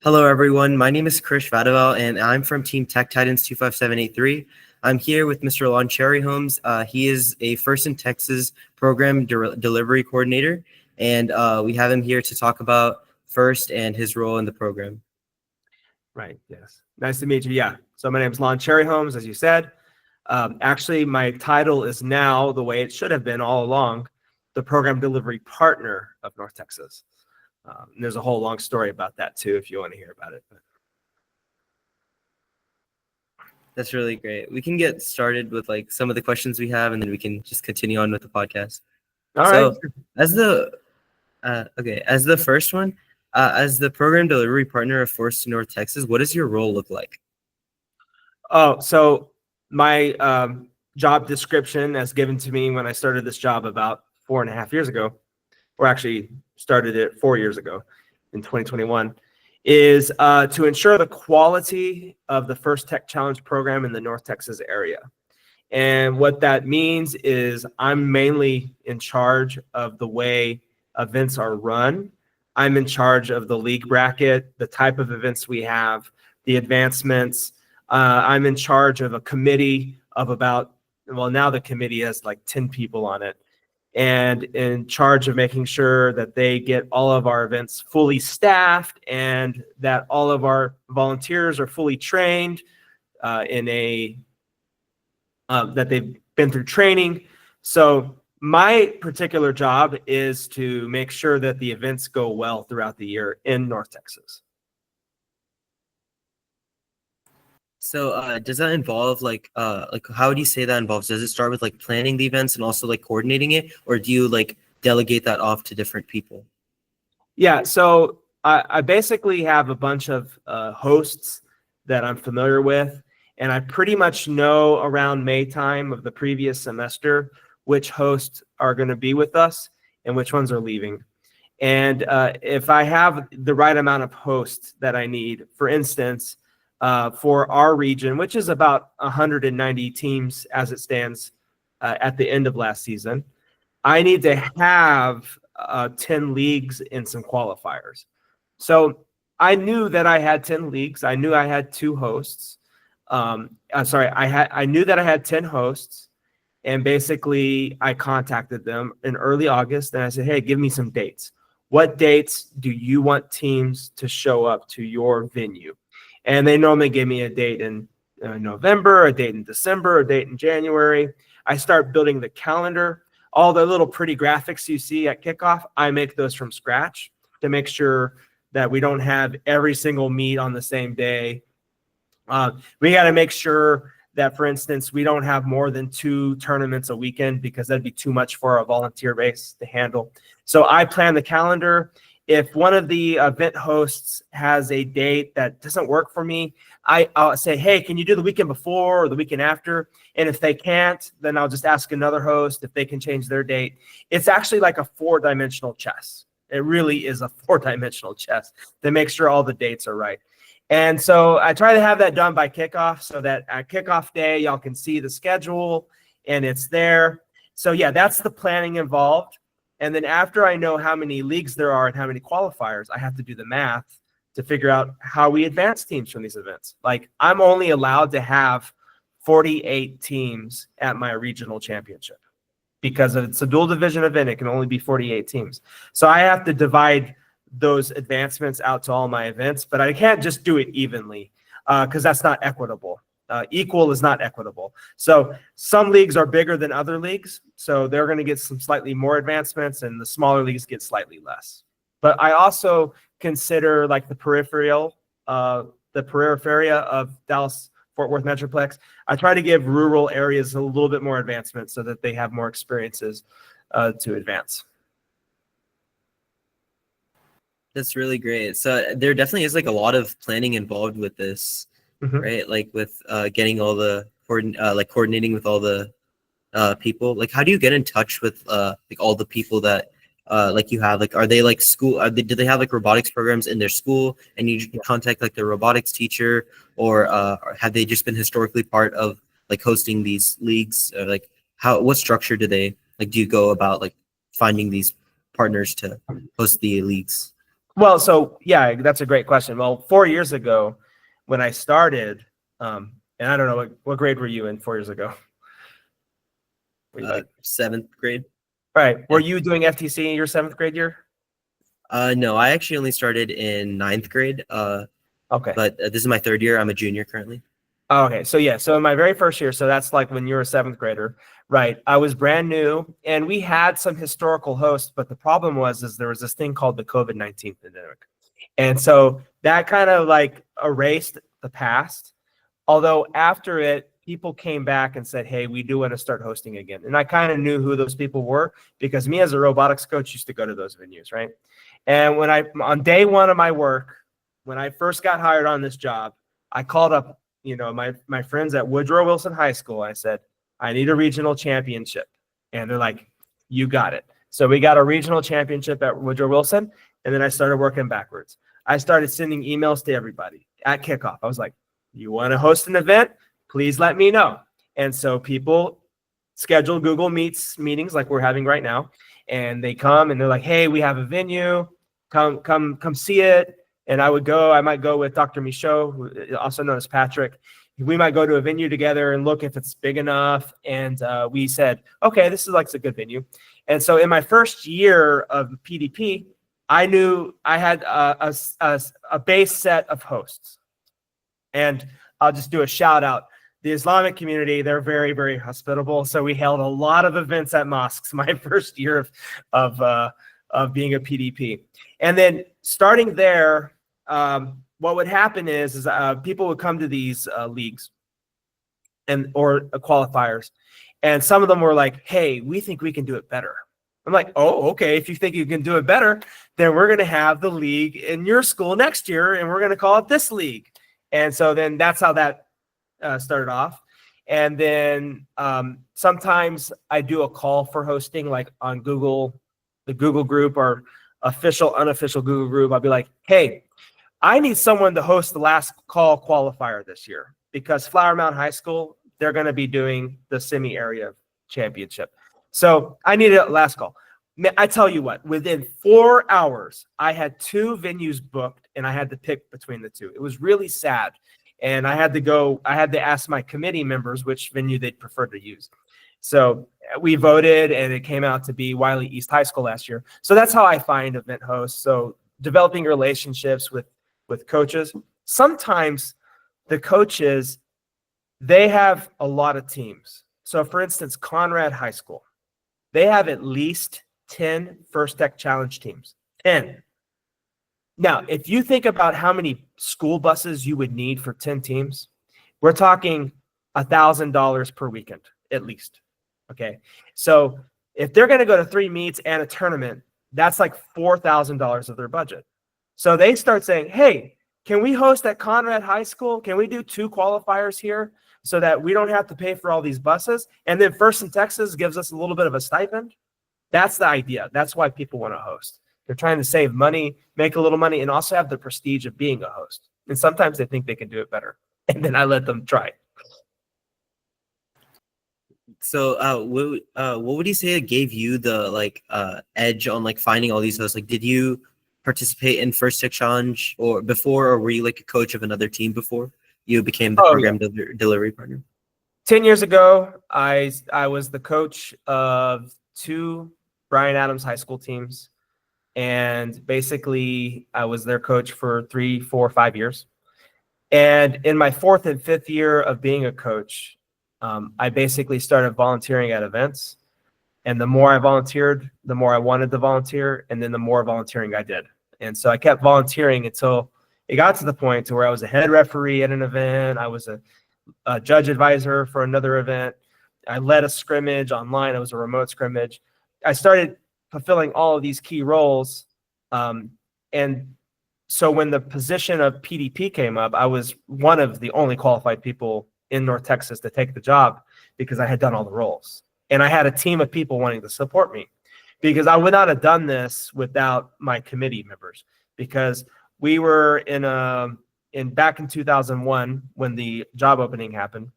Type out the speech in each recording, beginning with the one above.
Hello, everyone. My name is Krish Vadivel, and I'm from Team Tech Titans 25783. I'm here with Mr. Lon Cherryholmes. He is a First in Texas program delivery coordinator, and we have him here to talk about First and his role in the program. Right, yes. Nice to meet you. Yeah, so my name is Lon Cherryholmes, as you said. Actually, my title is now, the way it should have been all along, the program delivery partner of North Texas. And there's a whole long story about that too, if you want to hear about it. That's really great. We can get started with like some of the questions we have, and then we can just continue on with the podcast. All right. As the first one, as the program delivery partner of Force to North Texas, what does your role look like? Oh, so my job description as given to me when I started this job about 4.5 years ago, or actually started it 4 years ago in 2021, is to ensure the quality of the First Tech Challenge program in the North Texas area. And what that means is I'm mainly in charge of the way events are run. I'm in charge of the league bracket, the type of events we have, the advancements. I'm in charge of a committee of about, well, now the committee has like 10 people on it, and in charge of making sure that they get all of our events fully staffed and that all of our volunteers are fully trained that they've been through training. So my particular job is to make sure that the events go well throughout the year in North Texas. So does that involve like how would you say that involves? Does it start with like planning the events and also like coordinating it, or do you like delegate that off to different people? Yeah, so I basically have a bunch of hosts that I'm familiar with, and I pretty much know around May time of the previous semester which hosts are going to be with us and which ones are leaving. And if I have the right amount of hosts that I need, for instance, for our region, which is about 190 teams as it stands at the end of last season, I need to have 10 leagues and some qualifiers. So I knew that I had 10 leagues. I knew I had 2 hosts. I knew that I had 10 hosts, and basically I contacted them in early August and I said, hey, give me some dates. What dates do you want teams to show up to your venue? And they normally give me a date in November, a date in December, a date in January. I start building the calendar. All the little pretty graphics you see at Kickoff, I make those from scratch to make sure that we don't have every single meet on the same day. We got to make sure that, for instance, we don't have more than 2 tournaments a weekend because that'd be too much for our volunteer base to handle. So I plan the calendar. If one of the event hosts has a date that doesn't work for me, I'll say, hey, can you do the weekend before or the weekend after? And if they can't, then I'll just ask another host if they can change their date. It's actually like a 4-dimensional chess. It really is a 4-dimensional chess to make sure all the dates are right. And so I try to have that done by kickoff so that at kickoff day, y'all can see the schedule and it's there. So yeah, that's the planning involved. And then after I know how many leagues there are and how many qualifiers, I have to do the math to figure out how we advance teams from these events. Like I'm only allowed to have 48 teams at my regional championship because it's a dual division event. It can only be 48 teams. So I have to divide those advancements out to all my events, but I can't just do it evenly because that's not equitable. Equal is not equitable. So some leagues are bigger than other leagues, so they're going to get some slightly more advancements, and the smaller leagues get slightly less. But I also consider like the peripheria of Dallas-Fort Worth Metroplex. I try to give rural areas a little bit more advancement so that they have more experiences to advance. That's really great. So there definitely is like a lot of planning involved with this, right? Like with getting all the coordinating with all the people. Like, how do you get in touch with like all the people that like you have? Like, are they like school? Do they have like robotics programs in their school, and you contact like the robotics teacher, or have they just been historically part of like hosting these leagues? Or, like, what structure do you go about like finding these partners to host the leagues? Well, so yeah, that's a great question. Well, 4 years ago when I started, and I don't know what grade were you in 4 years ago? Were you like 7th grade? right? Yeah. Were you doing FTC in your 7th grade year? No, I actually only started in 9th grade. Okay. But this is my 3rd year. I'm a junior currently. Oh, okay. So yeah, so in my very first year, so that's like when you were a 7th grader, right? I was brand new and we had some historical hosts, but the problem is there was this thing called the COVID-19 pandemic. And so that kind of like erased the past. Although after it, people came back and said, hey, we do want to start hosting again. And I kind of knew who those people were because me as a robotics coach used to go to those venues, right? And when on day one of my work, when I first got hired on this job, I called up, my friends at Woodrow Wilson High School. I said, I need a regional championship. And they're like, you got it. So we got a regional championship at Woodrow Wilson. And then I started working backwards. I started sending emails to everybody at Kickoff. I was like, you want to host an event? Please let me know. And so people schedule Google meetings like we're having right now. And they come and they're like, hey, we have a venue. Come see it. And I might go with Dr. Michaud, also known as Patrick. We might go to a venue together and look if it's big enough. And we said, okay, this is like a good venue. And so in my first year of PDP, I knew I had a base set of hosts. And I'll just do a shout out. The Islamic community, they're very, very hospitable. So we held a lot of events at mosques my first year of being a PDP. And then starting there, what would happen is people would come to these leagues or qualifiers. And some of them were like, hey, we think we can do it better. I'm like, oh, okay. If you think you can do it better, then we're going to have the league in your school next year, and we're going to call it this league. And so then that's how that started off. And then sometimes I do a call for hosting, like on Google, the Google group or official, unofficial Google group. I'll be like, hey, I need someone to host the last call qualifier this year because Flower Mound High School, they're going to be doing the semi-area championship. So I needed a last call. I tell you what, within 4 hours, I had 2 venues booked and I had to pick between the 2. It was really sad. And I had to ask my committee members which venue they'd prefer to use. So we voted and it came out to be Wiley East High School last year. So that's how I find event hosts. So developing relationships with coaches. Sometimes the coaches, they have a lot of teams. So for instance, Conrad High School, they have at least 10 First Tech Challenge teams. 10. Now, if you think about how many school buses you would need for 10 teams, we're talking $1,000 per weekend, at least. Okay. So if they're going to go to 3 meets and a tournament, that's like $4,000 of their budget. So they start saying, hey, can we host at Conrad High School? Can we do 2 qualifiers here so that we don't have to pay for all these buses? And then First in Texas gives us a little bit of a stipend. That's the idea. That's why people want to host. They're trying to save money, make a little money, and also have the prestige of being a host. And sometimes they think they can do it better. And then I let them try. So what would you say gave you the edge on like finding all these hosts? Like, did you participate in First Tech Challenge or before, or were you like a coach of another team before you became the program delivery partner? 10 years ago, I was the coach of 2 Bryan Adams High School teams. And basically, I was their coach for 3, 4, 5 years. And in my 4th and 5th year of being a coach, I basically started volunteering at events. And the more I volunteered, the more I wanted to volunteer. And then the more volunteering I did. And so I kept volunteering until it got to the point to where I was a head referee at an event. I was a judge advisor for another event. I led a scrimmage online. It was a remote scrimmage. I started fulfilling all of these key roles. And so when the position of PDP came up, I was one of the only qualified people in North Texas to take the job because I had done all the roles. And I had a team of people wanting to support me because I would not have done this without my committee members, because we were back in 2001 when the job opening happened.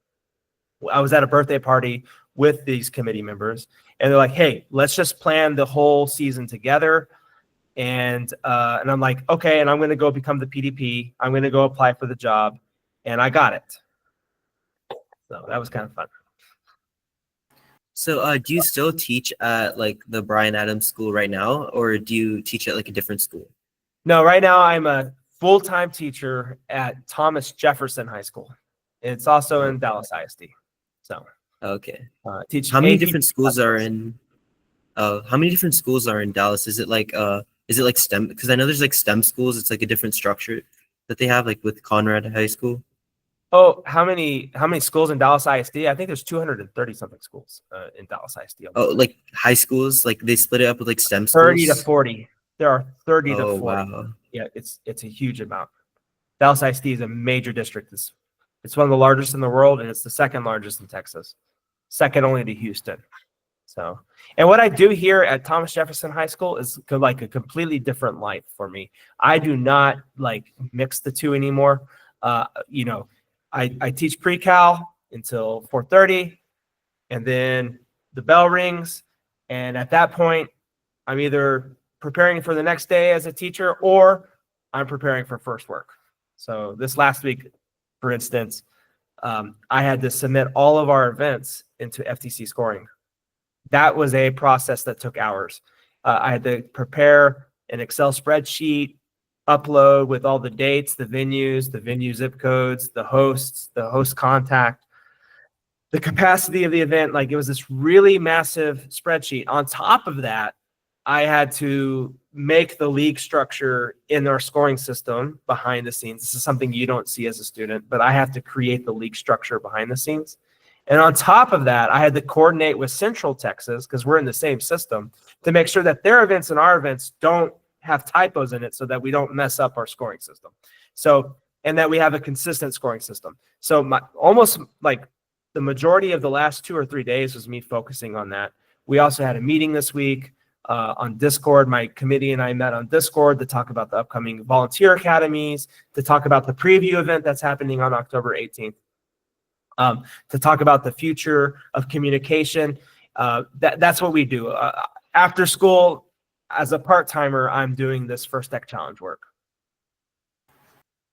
I was at a birthday party with these committee members and they're like, hey, let's just plan the whole season together. And I'm like, okay, and I'm going to go become the PDP. I'm going to go apply for the job, and I got it. So that was kind of fun. So do you still teach at like the Bryan Adams School right now, or do you teach at like a different school? No, right now I'm a full-time teacher at Thomas Jefferson High School. It's also in Dallas ISD. So okay. Teach How many AP different schools are in? How many different schools are in Dallas? Is it like STEM? Because I know there's like STEM schools. It's like a different structure that they have, like with Conrad High School. Oh, how many schools in Dallas ISD? I think there's 230 something schools in Dallas ISD. Oh, like high schools, like they split it up with like STEM 30 to schools. 40. There are 30 to Oh 40. wow. Yeah, it's a huge amount. Dallas ISD is a major district. It's one of the largest in the world, and it's the second largest in Texas, second only to Houston. So, and what I do here at Thomas Jefferson High School is like a completely different life for me. I do not like mix the two anymore. You know, I teach pre-cal until 4:30, and then the bell rings, and at that point, I'm either preparing for the next day as a teacher or I'm preparing for first work. So this last week, for instance, I had to submit all of our events into FTC scoring. That was a process that took hours. I had to prepare an Excel spreadsheet, upload with all the dates, the venue zip codes, the hosts, the host contact, the capacity of the event. Like, it was this really massive spreadsheet. On top of that, I had to make the league structure in our scoring system behind the scenes. This is something you don't see as a student, but I have to create the league structure behind the scenes. And on top of that, I had to coordinate with Central Texas, because we're in the same system, to make sure that their events and our events don't have typos in it, so that we don't mess up our scoring system. So, and that we have a consistent scoring system. So almost like the majority of the last 2 or 3 days was me focusing on that. We also had a meeting this week on Discord. My committee and I met on Discord to talk about the upcoming volunteer academies, to talk about the preview event that's happening on October 18th, to talk about the future of communication. That's what we do. After school, as a part-timer, I'm doing this First Tech Challenge work.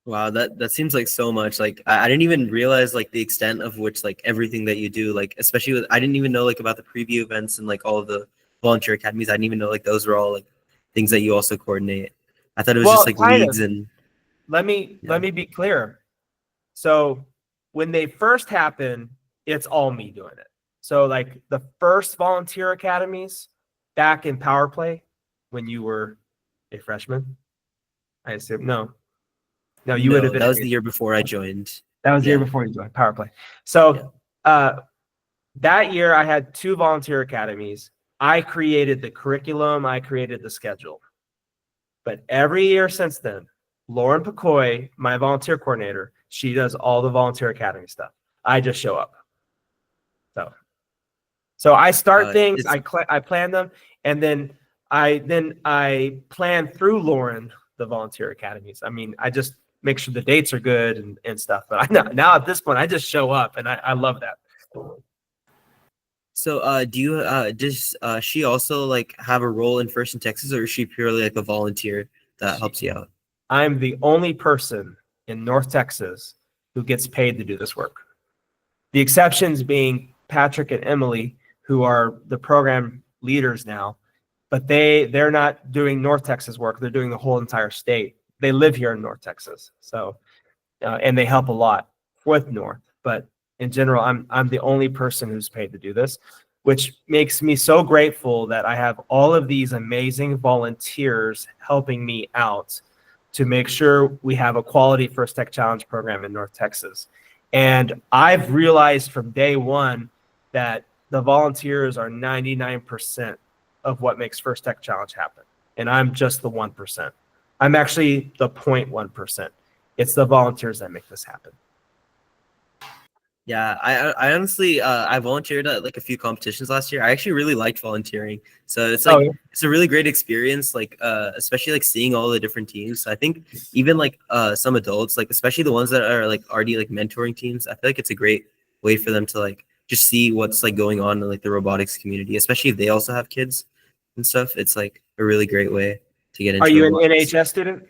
Wow, that seems like so much. Like I didn't even realize like the extent of which like everything that you do, like especially with, I didn't even know like about the preview events and like all of the volunteer academies. I didn't even know like those were all like things that you also coordinate. I thought it was just like leagues and let me be clear. So when they first happen, it's all me doing it. So like the first volunteer academies back in Power Play, when you were a freshman, I assume. No, you would have been. That was the year before I joined. That was the year before you joined Power Play. So that year I had 2 volunteer academies. I created the curriculum. I created the schedule. But every year since then, Lauren Picoy, my volunteer coordinator, she does all the volunteer academy stuff. I just show up. So I start things, I plan them, and then I plan through Lauren the volunteer academies. I mean, I just make sure the dates are good and stuff. But now at this point, I just show up, and I love that. So do you does she also like have a role in First in Texas, or is she purely like a volunteer that helps you out? I'm the only person in North Texas who gets paid to do this work. The exceptions being Patrick and Emily, who are the program leaders now, but they're not doing North Texas work. They're doing the whole entire state. They live here in North Texas, so and they help a lot with North. But in general, I'm the only person who's paid to do this, which makes me so grateful that I have all of these amazing volunteers helping me out to make sure we have a quality First Tech Challenge program in North Texas. And I've realized from day one that the volunteers are 99% of what makes First Tech Challenge happen. And I'm just the 1%. I'm actually the 0.1%. It's the volunteers that make this happen. Yeah, I honestly I volunteered at like a few competitions last year. I actually really liked volunteering. So it's like it's a really great experience, like especially like seeing all the different teams. I think even like some adults, like especially the ones that are like already like mentoring teams, I feel like it's a great way for them to like just see what's like going on in like the robotics community, especially if they also have kids and stuff. It's like a really great way. to get into. Are you an NHS student?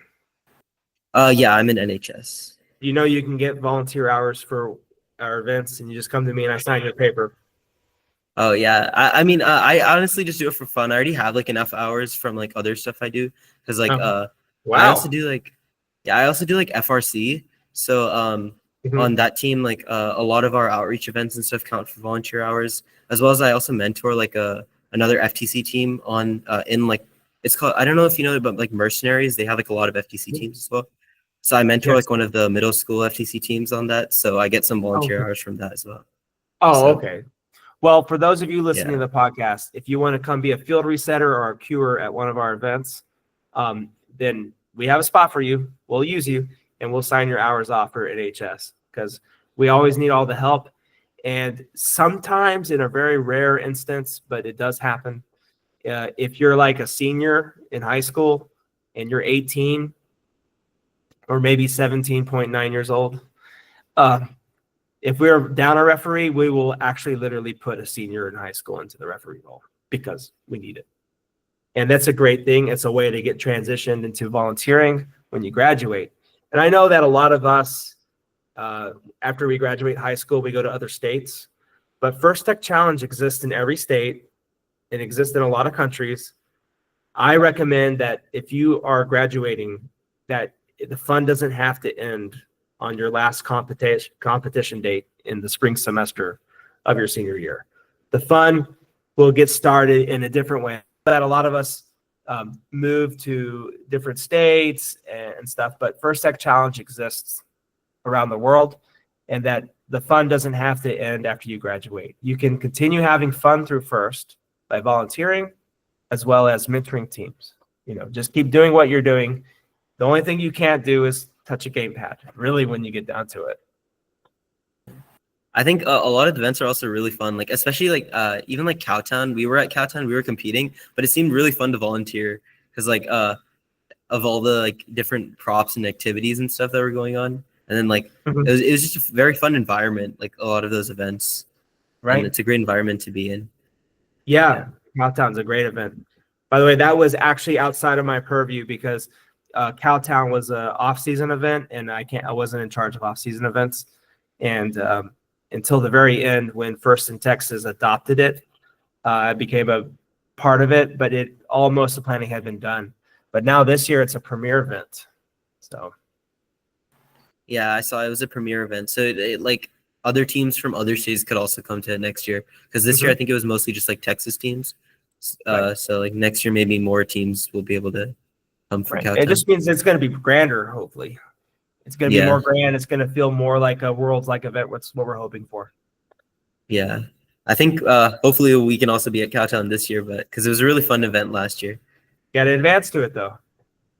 Yeah, I'm in NHS. You know you can get volunteer hours for our events, and you just come to me and I sign your paper. Oh yeah, I mean, I honestly just do it for fun. I already have like enough hours from like other stuff I do, because like I also Wow. do like, yeah, I also do like FRC. So on that team, like a lot of our outreach events and stuff count for volunteer hours, as well as I also mentor like another FTC team on in like, it's called, I don't know if you know, but like Mercenaries, they have like a lot of FTC teams as well. So I mentor Yes. like one of the middle school FTC teams on that, so I get some volunteer Okay. hours from that as well. Oh, So, okay. Well, for those of you listening yeah. to the podcast, if you want to come be a field resetter or a queuer at one of our events, then we have a spot for you. We'll use you, and we'll sign your hours off for NHS, because we always need all the help. And sometimes, in a very rare instance, but it does happen, if you're like a senior in high school and you're 18 or maybe 17.9 years old, if we're down a referee, we will actually literally put a senior in high school into the referee role because we need it. And that's a great thing. It's a way to get transitioned into volunteering when you graduate. And I know that a lot of us, after we graduate high school, we go to other states. But First Tech Challenge exists in every state. It exists in a lot of countries. I recommend that if you are graduating, that the fun doesn't have to end on your last competition date in the spring semester of your senior year. The fun will get started in a different way. That a lot of us move to different states and stuff, but First Tech Challenge exists around the world, and that the fun doesn't have to end after you graduate. You can continue having fun through First by volunteering as well as mentoring teams. You know, just keep doing what you're doing. The only thing you can't do is touch a gamepad, really, when you get down to it. I think a lot of the events are also really fun, like especially like even like Cowtown. We were at Cowtown, we were competing, but it seemed really fun to volunteer because like of all the like different props and activities and stuff that were going on, and then like it was just a very fun environment, like a lot of those events. Right. And it's a great environment to be in. Yeah, Cowtown's a great event. By the way, that was actually outside of my purview because Cowtown was a off-season event, and I wasn't in charge of off-season events. And until the very end, when First in Texas adopted it, I became a part of it, but most of the planning had been done. But now this year, it's a premier event. So. Yeah, I saw it was a premier event. So it like other teams from other states could also come to it next year. Because this year, I think it was mostly just like Texas teams. Right. So like next year, maybe more teams will be able to come from Cowtown. It just means it's going to be grander, hopefully. It's going to be more grand. It's going to feel more like a Worlds-like event. What's what we're hoping for. Yeah. I think hopefully we can also be at Cowtown this year, but because it was a really fun event last year. Got to advance to it, though.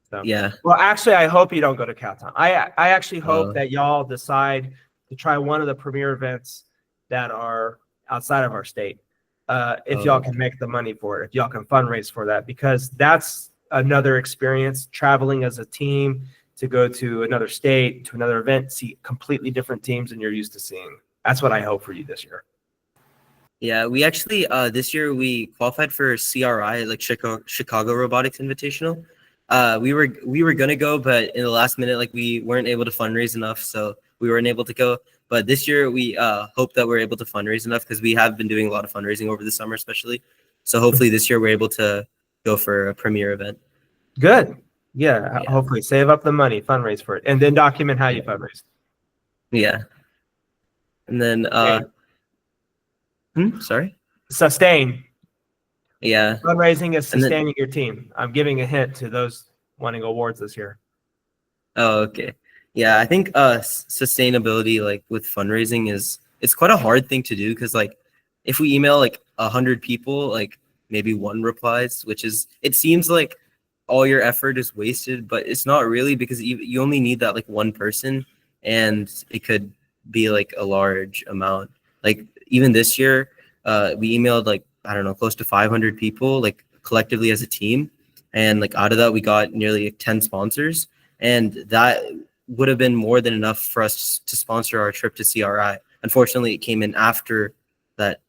So. Yeah. Well, actually, I hope you don't go to Cowtown. I actually hope that y'all decide to try one of the premier events that are outside of our state. If y'all can make the money for it, if y'all can fundraise for that, because that's another experience traveling as a team to go to another state, to another event, see completely different teams than you're used to seeing. That's what I hope for you this year. Yeah, we actually this year we qualified for CRI, like Chicago Robotics Invitational. We were gonna go, but in the last minute, like we weren't able to fundraise enough, so we weren't able to go. But this year we hope that we're able to fundraise enough because we have been doing a lot of fundraising over the summer, especially. So hopefully this year we're able to go for a premier event. Good. Yeah. Hopefully save up the money, fundraise for it, and then document how you fundraise. Yeah. And then sorry. Sustain. Yeah. Fundraising is sustaining your team. I'm giving a hint to those wanting awards this year. Oh, okay. Yeah, I think sustainability, like with fundraising, it's quite a hard thing to do because like if we email like 100 people, like maybe one replies, which is, it seems like all your effort is wasted, but it's not really, because you only need that like one person, and it could be like a large amount. Like even this year, we emailed like, I don't know, close to 500 people, like collectively as a team. And like out of that, we got nearly 10 sponsors. And that would have been more than enough for us to sponsor our trip to CRI. Unfortunately, it came in after that,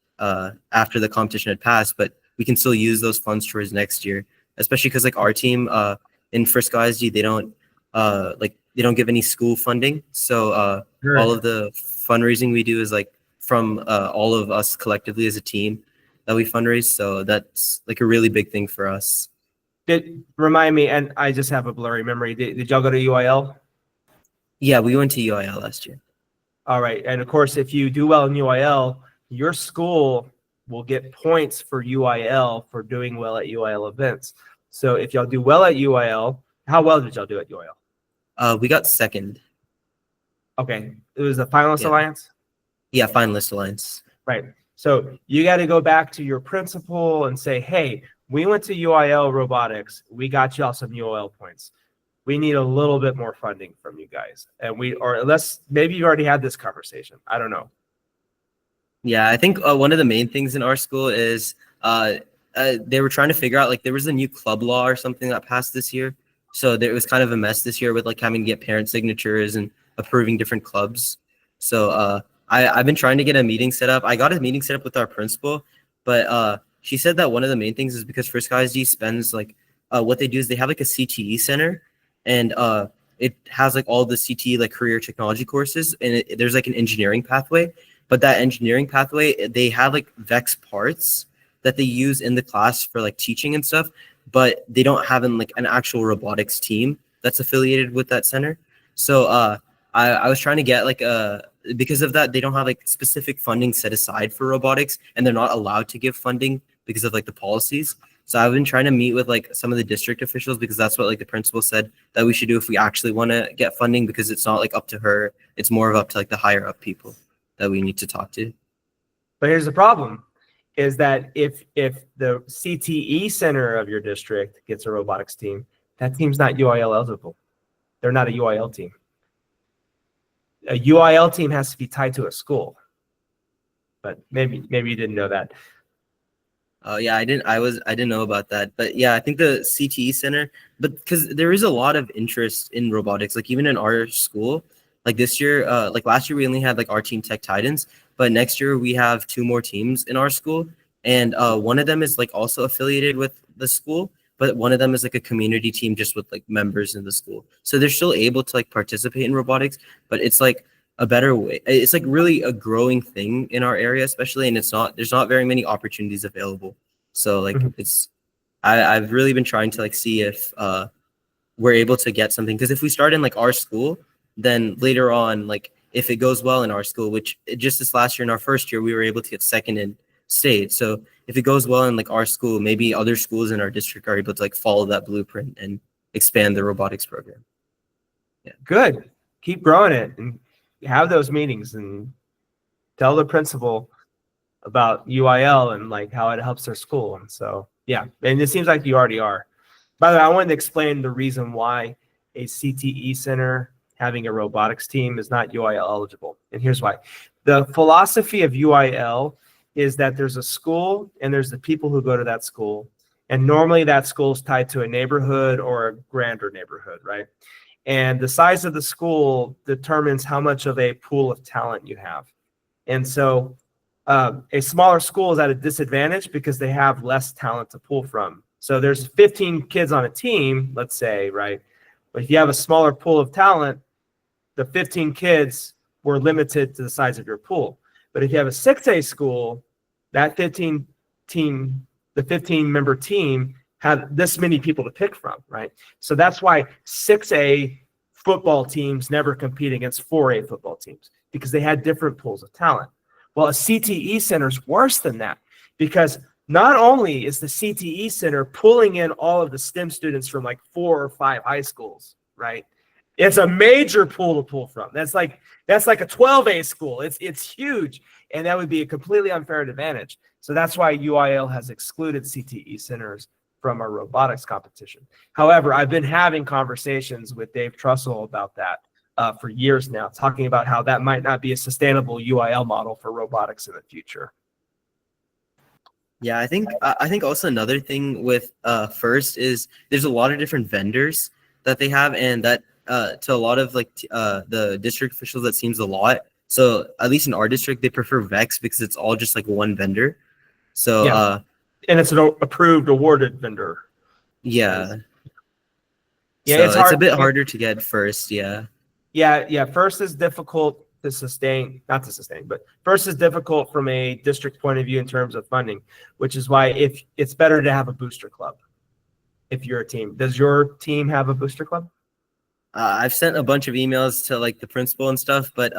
after the competition had passed, but we can still use those funds towards next year, especially because like our team, in Frisco ISD, they don't they don't give any school funding. So Sure. all of the fundraising we do is like from all of us collectively as a team that we fundraise. So that's like a really big thing for us. Remind me, and I just have a blurry memory. Did y'all go to UIL? Yeah, we went to UIL last year. All right. And of course, if you do well in UIL, your school will get points for UIL for doing well at UIL events. So if y'all do well at UIL, how well did y'all do at UIL? We got second. Okay. It was the Finalist Alliance? Yeah, Finalist Alliance. Right. So you got to go back to your principal and say, hey, we went to UIL robotics. We got y'all some UIL points. We need a little bit more funding from you guys. And or unless maybe you already had this conversation. I don't know. Yeah, I think one of the main things in our school is they were trying to figure out, like, there was a new club law or something that passed this year. So there was kind of a mess this year with like having to get parent signatures and approving different clubs. So I've been trying to get a meeting set up. I got a meeting set up with our principal, but she said that one of the main things is because Frisco ISD spends like what they do is they have like a CTE center, and it has like all the CTE like career technology courses, and there's like an engineering pathway. But that engineering pathway, they have like VEX parts that they use in the class for like teaching and stuff, but they don't have like an actual robotics team that's affiliated with that center. So I was trying to get like because of that, they don't have like specific funding set aside for robotics, and they're not allowed to give funding because of like the policies. So I've been trying to meet with like some of the district officials, because that's what like the principal said that we should do if we actually want to get funding, because it's not like up to her. It's more of up to like the higher up people that we need to talk to. But here's the problem, is that if the CTE center of your district gets a robotics team, that team's not UIL eligible. They're not a UIL team. A UIL team has to be tied to a school. But maybe you didn't know that. Oh yeah, I didn't know about that. But yeah, I think the CTE center, but because there is a lot of interest in robotics, like even in our school. Like this year, like last year, we only had like our team Tech Titans, but next year we have 2 more teams in our school, and one of them is like also affiliated with the school, but one of them is like a community team just with like members in the school. So they're still able to like participate in robotics, but it's like a better way. It's like really a growing thing in our area, especially, and there's not very many opportunities available. So like I've really been trying to like see if we're able to get something, because if we start in like our school, then later on, like if it goes well in our school, which just this last year in our first year, we were able to get second in state. So if it goes well in like our school, maybe other schools in our district are able to like follow that blueprint and expand the robotics program. Yeah. Good. Keep growing it and have those meetings and tell the principal about UIL and like how it helps their school. And so, yeah, and it seems like you already are. By the way, I wanted to explain the reason why a CTE center having a robotics team is not UIL eligible. And here's why. The philosophy of UIL is that there's a school and there's the people who go to that school. And normally that school is tied to a neighborhood or a grander neighborhood, right? And the size of the school determines how much of a pool of talent you have. And so a smaller school is at a disadvantage because they have less talent to pull from. So there's 15 kids on a team, let's say, right? But if you have a smaller pool of talent, the 15 kids were limited to the size of your pool. But if you have a 6A school, that 15-member team had this many people to pick from, right? So that's why 6A football teams never compete against 4A football teams, because they had different pools of talent. Well, a CTE center is worse than that, because not only is the CTE center pulling in all of the STEM students from like 4 or 5 high schools, right? It's a major pool to pull from. That's like a 12A school. It's huge, and that would be a completely unfair advantage. So that's why UIL has excluded CTE centers from our robotics competition. However, I've been having conversations with Dave Trussell about that for years now, talking about how that might not be a sustainable UIL model for robotics in the future. Yeah, I think also another thing with FIRST is there's a lot of different vendors that they have, and that to a lot of like the district officials, that seems a lot. So at least in our district, they prefer VEX because it's all just like one vendor. So yeah. And it's an approved, awarded vendor. Yeah. Yeah, So it's it's a hard. bit harder to get first. Yeah. Yeah. First is difficult to sustain, not to sustain, but first is difficult from a district point of view in terms of funding, which is why if it's better to have a booster club if you're a team. Does your team have a booster club? I've sent a bunch of emails to like the principal and stuff, but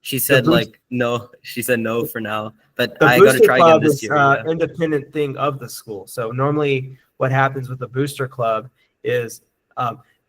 she The said boost like no. She said no for now. But the I got to booster try again club this is year. Yeah. independent thing of the school. So normally what happens with the booster club is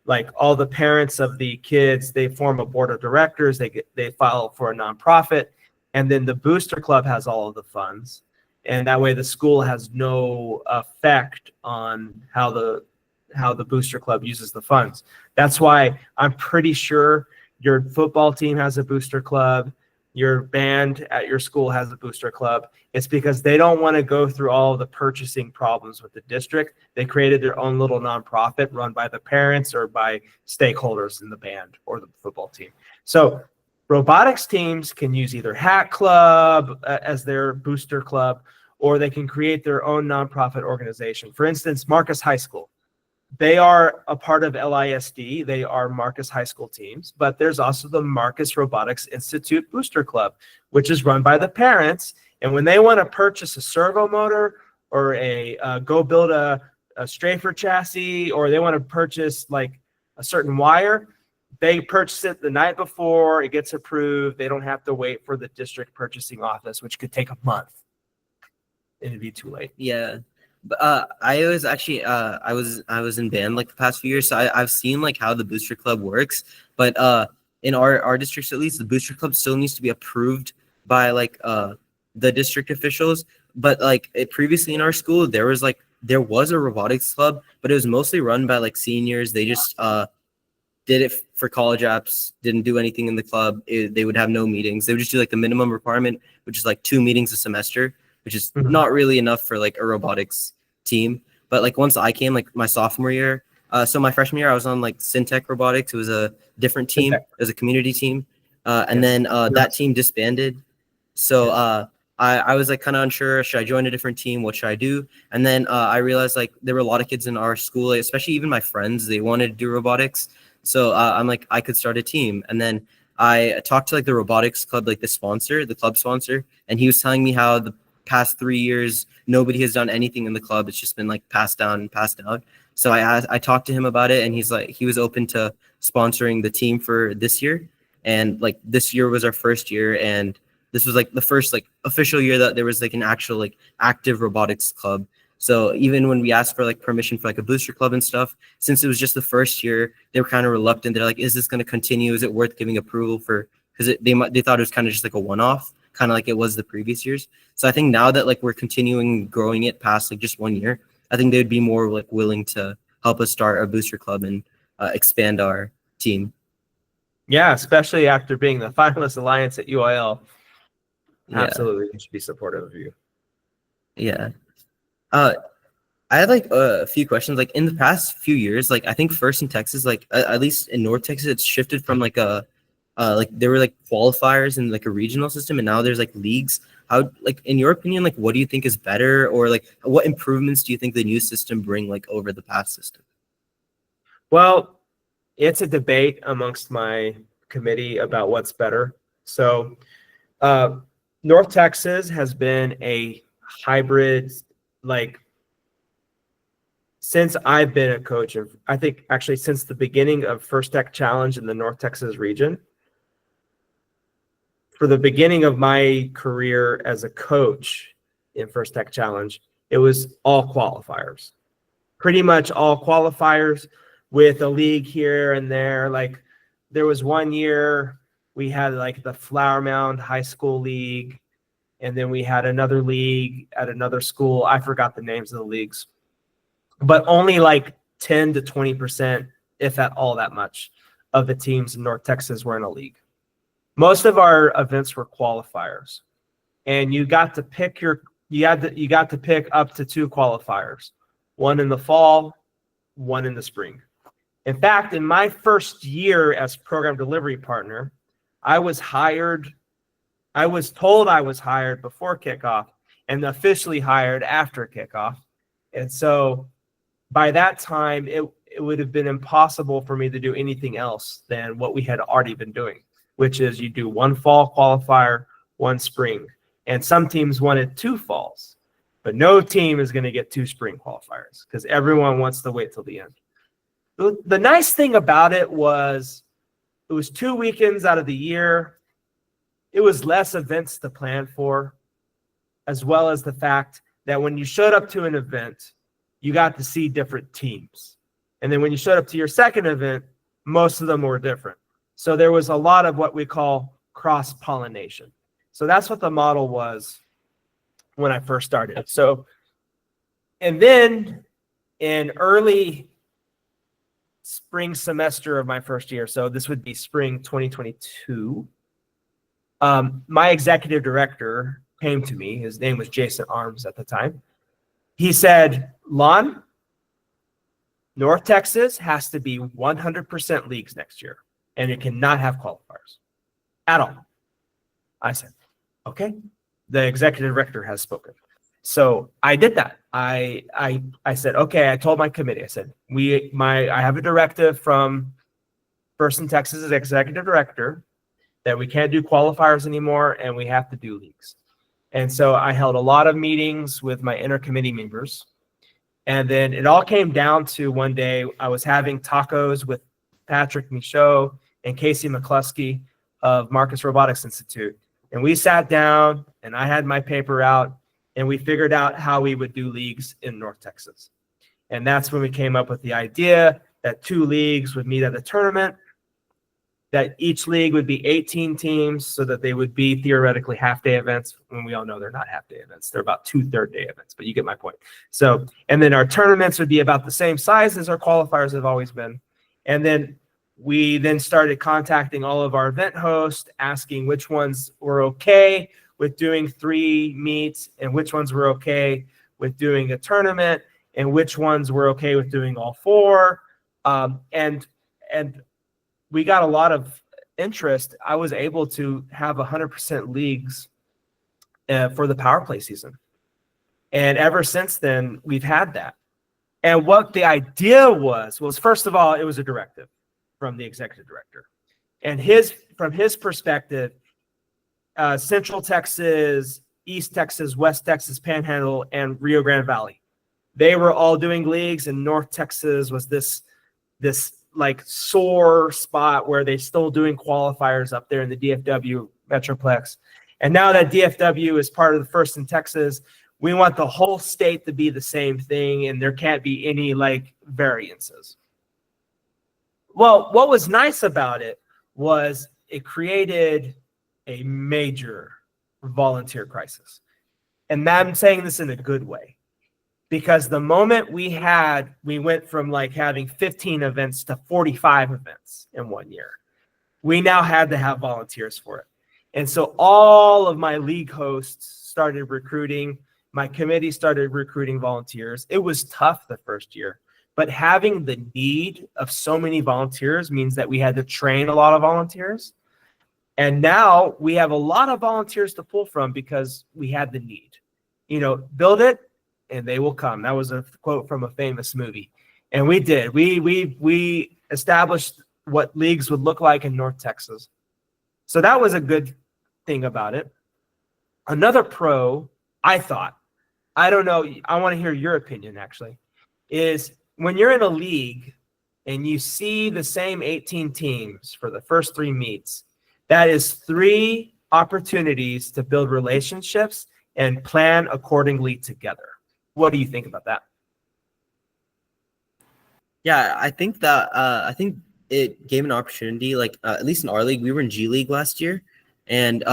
like all the parents of the kids, they form a board of directors, they file for a nonprofit, and then the booster club has all of the funds. And that way the school has no effect on how the booster club uses the funds. That's why I'm pretty sure your football team has a booster club, your band at your school has a booster club. It's because they don't want to go through all of the purchasing problems with the district. They created their own little nonprofit run by the parents or by stakeholders in the band or the football team. So robotics teams can use either Hat Club as their booster club, or they can create their own nonprofit organization. For instance, Marcus High School. They are a part of LISD. They are Marcus High School teams, but there's also the Marcus Robotics Institute Booster Club, which is run by the parents. And when they want to purchase a servo motor or go build a strafer chassis, or they want to purchase like a certain wire, they purchase it the night before, it gets approved. They don't have to wait for the district purchasing office, which could take a month. It'd be too late. Yeah. But I was actually I was in band like the past few years, so I've seen like how the booster club works. But in our districts at least, the booster club still needs to be approved by like the district officials. But like previously in our school, there was a robotics club, but it was mostly run by like seniors. They just did it for college apps, didn't do anything in the club. They would have no meetings. They would just do like the minimum requirement, which is like 2 meetings a semester, which is not really enough for like a robotics team. But like once I came, like my sophomore year, so my freshman year, I was on like Syntech Robotics. It was a different team. It was a community team. And then that team disbanded. So I was like kind of unsure. Should I join a different team? What should I do? And then I realized like there were a lot of kids in our school, especially even my friends, they wanted to do robotics. So I'm like, I could start a team. And then I talked to like the robotics club, like the club sponsor, and he was telling me how the past 3 years, nobody has done anything in the club. It's just been like passed down and passed out. So I talked to him about it, and he was open to sponsoring the team for this year. And like this year was our first year, and this was like the first like official year that there was like an actual like active robotics club. So even when we asked for like permission for like a booster club and stuff, since it was just the first year, they were kind of reluctant. They're like, is this going to continue? Is it worth giving approval for? Because they thought it was kind of just like a one-off, kind of like it was the previous years. So I think now that like we're continuing growing it past like just 1 year, I think they would be more like willing to help us start a booster club and expand our team. Yeah, especially after being the finalist alliance at UIL. Yeah. Absolutely, you should be supportive of you. Yeah. I had like a few questions. Like in the past few years, like I think first in Texas, like at least in North Texas, it's shifted from like like there were like qualifiers in like a regional system, and now there's like leagues. How, like in your opinion, like what do you think is better, or like what improvements do you think the new system bring like over the past system? Well, it's a debate amongst my committee about what's better. So North Texas has been a hybrid, like since I've been a coach of, I think actually since the beginning of First Tech Challenge in the North Texas region. For the beginning of my career as a coach in First Tech Challenge, it was all qualifiers. Pretty much all qualifiers with a league here and there. Like there was 1 year we had like the Flower Mound High School League, and then we had another league at another school. I forgot the names of the leagues, but only like 10 to 20%, if at all that much, of the teams in North Texas were in a league. Most of our events were qualifiers, and you got to pick you got to pick up to 2 qualifiers, one in the fall, one in the spring. In fact, in my first year as program delivery partner, I was told I was hired before kickoff and officially hired after kickoff. And so by that time, it would have been impossible for me to do anything else than what we had already been doing, which is you do one fall qualifier, one spring. And some teams wanted 2 falls, but no team is going to get 2 spring qualifiers because everyone wants to wait till the end. The nice thing about it was 2 weekends out of the year. It was less events to plan for, as well as the fact that when you showed up to an event, you got to see different teams. And then when you showed up to your second event, most of them were different. So there was a lot of what we call cross-pollination. So that's what the model was when I first started. So, and then in early spring semester of my first year, so this would be spring 2022, my executive director came to me. His name was Jason Arms at the time. He said, Lon, North Texas has to be 100% leagues next year, and it cannot have qualifiers at all. I said, okay, the executive director has spoken. So I did that. I said, okay, I told my committee, I said, I have a directive from First in Texas's executive director that we can't do qualifiers anymore and we have to do leagues. And so I held a lot of meetings with my intercommittee members. And then it all came down to one day I was having tacos with Patrick Michaud and Casey McCluskey of Marcus Robotics Institute. And we sat down and I had my paper out and we figured out how we would do leagues in North Texas. And that's when we came up with the idea that 2 leagues would meet at a tournament, that each league would be 18 teams so that they would be theoretically half-day events, when we all know they're not half-day events. They're about 2 third-day events, but you get my point. So, and then our tournaments would be about the same size as our qualifiers have always been. And then we then started contacting all of our event hosts, asking which ones were okay with doing 3 meets and which ones were okay with doing a tournament and which ones were okay with doing all 4. And we got a lot of interest. I was able to have 100% leagues for the power play season. And ever since then, we've had that. And what the idea was first of all, it was a directive from the executive director. And from his perspective, Central Texas, East Texas, West Texas, Panhandle, and Rio Grande Valley, they were all doing leagues, and North Texas was this like sore spot where they're still doing qualifiers up there in the DFW Metroplex. And now that DFW is part of the First in Texas, we want the whole state to be the same thing, and there can't be any like variances. Well, what was nice about it was it created a major volunteer crisis. And I'm saying this in a good way, because the moment we went from like having 15 events to 45 events in 1 year. We now had to have volunteers for it. And so all of my league hosts started recruiting. My committee started recruiting volunteers. It was tough the first year, but having the need of so many volunteers means that we had to train a lot of volunteers. And now we have a lot of volunteers to pull from because we had the need. You know, build it and they will come. That was a quote from a famous movie. And we did. We established what leagues would look like in North Texas. So that was a good thing about it. Another pro, I thought, I don't know, I want to hear your opinion actually, is when you're in a league and you see the same 18 teams for the first 3 meets, that is 3 opportunities to build relationships and plan accordingly together. What do you think about that? Yeah, I think it gave an opportunity, like at least in our league, we were in G League last year, and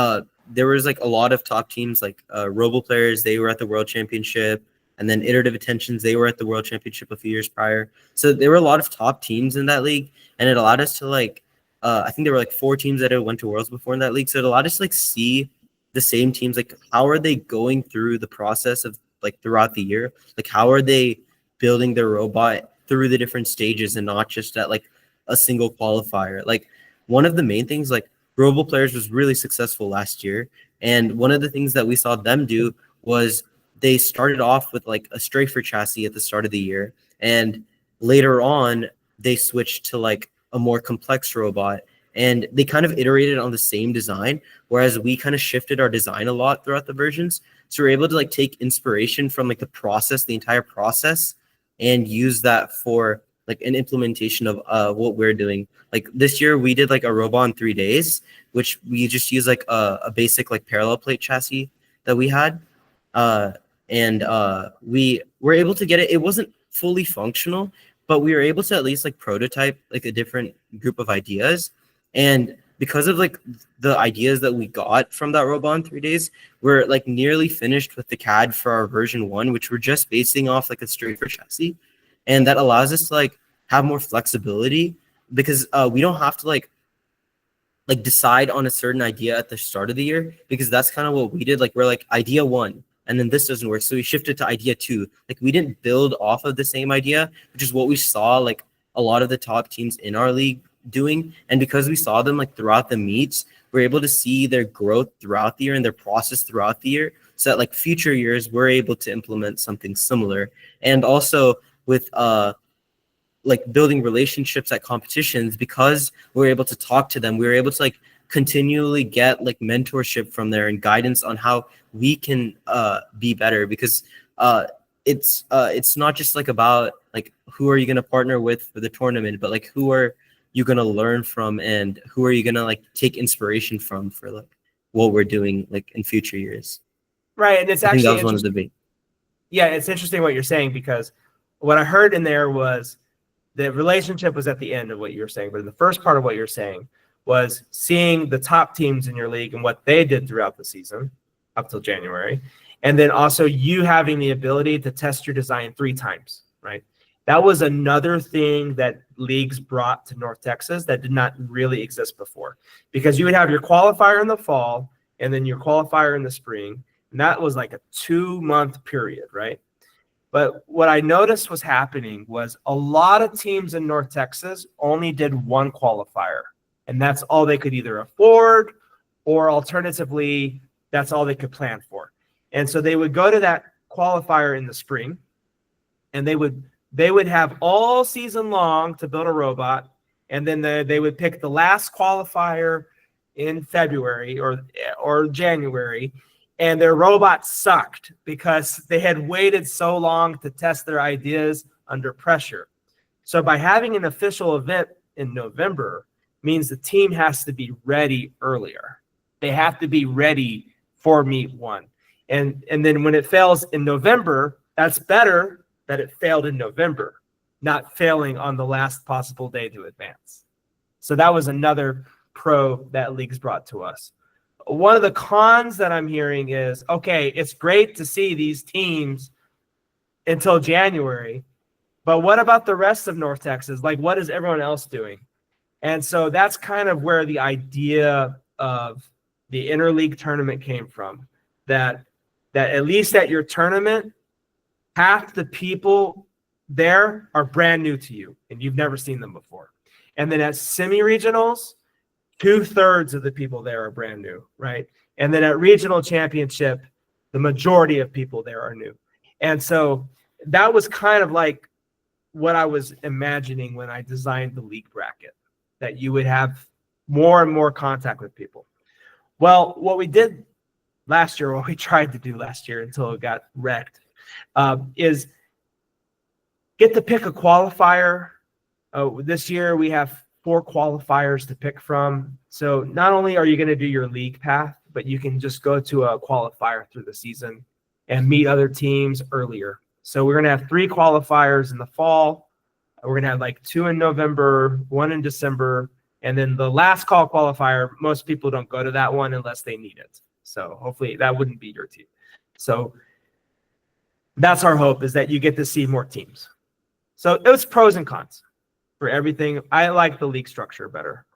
there was like a lot of top teams, like Robo Players, they were at the World Championship, and then Iterative Attentions, they were at the World Championship a few years prior. So there were a lot of top teams in that league, and it allowed us to like, I think there were like 4 teams that had went to Worlds before in that league. So it allowed us to like see the same teams, like how are they going through the process of like throughout the year? Like how are they building their robot through the different stages and not just at like a single qualifier? Like one of the main things, like Robo Players was really successful last year. And one of the things that we saw them do was they started off with like a Strafer chassis at the start of the year. And later on, they switched to like a more complex robot, and they kind of iterated on the same design, whereas we kind of shifted our design a lot throughout the versions. So we're able to like take inspiration from like the entire process, and use that for like an implementation of what we're doing. Like this year we did like a robot in 3 days, which we just used like a basic like parallel plate chassis that we had. And we were able to get it. It wasn't fully functional, but we were able to at least like prototype like a different group of ideas. And because of like the ideas that we got from that robot in 3 days, we're like nearly finished with the CAD for our version 1, which we're just basing off like a straight for chassis. And that allows us to like have more flexibility, because we don't have to like decide on a certain idea at the start of the year, because that's kind of what we did. Like we're like idea 1, and then this doesn't work, so we shifted to idea 2. Like we didn't build off of the same idea, which is what we saw like a lot of the top teams in our league doing. And because we saw them like throughout the meets, we're able to see their growth throughout the year and their process throughout the year, so that like future years we're able to implement something similar. And also with like building relationships at competitions, because we're able to talk to them, we're able to like continually get like mentorship from there and guidance on how we can be better. Because it's not just like about like who are you going to partner with for the tournament, but like who are you going to learn from, and who are you going to like take inspiration from for like what we're doing like in future years. Right. And it's I think actually that was one of the big. Yeah, it's interesting what you're saying, because what I heard in there was the relationship was at the end of what you were saying, but in the first part of what you're saying was seeing the top teams in your league and what they did throughout the season up till January. And then also you having the ability to test your design 3 times, right? That was another thing that leagues brought to North Texas that did not really exist before, because you would have your qualifier in the fall and then your qualifier in the spring. And that was like a 2-month period, right? But what I noticed was happening was a lot of teams in North Texas only did 1 qualifier, and that's all they could either afford, or alternatively, that's all they could plan for. And so they would go to that qualifier in the spring, and they would have all season long to build a robot, and then they would pick the last qualifier in February or January, and their robot sucked because they had waited so long to test their ideas under pressure. So by having an official event in November means the team has to be ready earlier. They have to be ready for meet 1. And then when it fails in November, that's better that it failed in November, not failing on the last possible day to advance. So that was another pro that leagues brought to us. One of the cons that I'm hearing is, okay, it's great to see these teams until January, but what about the rest of North Texas? Like, what is everyone else doing? And so that's kind of where the idea of the interleague tournament came from, that at least at your tournament, half the people there are brand new to you and you've never seen them before. And then at semi-regionals, 2/3 of the people there are brand new, right? And then at regional championship, the majority of people there are new. And so that was kind of like what I was imagining when I designed the league bracket, that you would have more and more contact with people. Well, what we did last year, what we tried to do last year until it got wrecked, is get to pick a qualifier. This year we have 4 qualifiers to pick from. So not only are you going to do your league path, but you can just go to a qualifier through the season and meet other teams earlier. So we're going to have 3 qualifiers in the fall. We're going to have like 2 in November, 1 in December, and then the last call qualifier, most people don't go to that one unless they need it. So hopefully that wouldn't be your team. So that's our hope, is that you get to see more teams. So it was pros and cons for everything. I like the league structure better.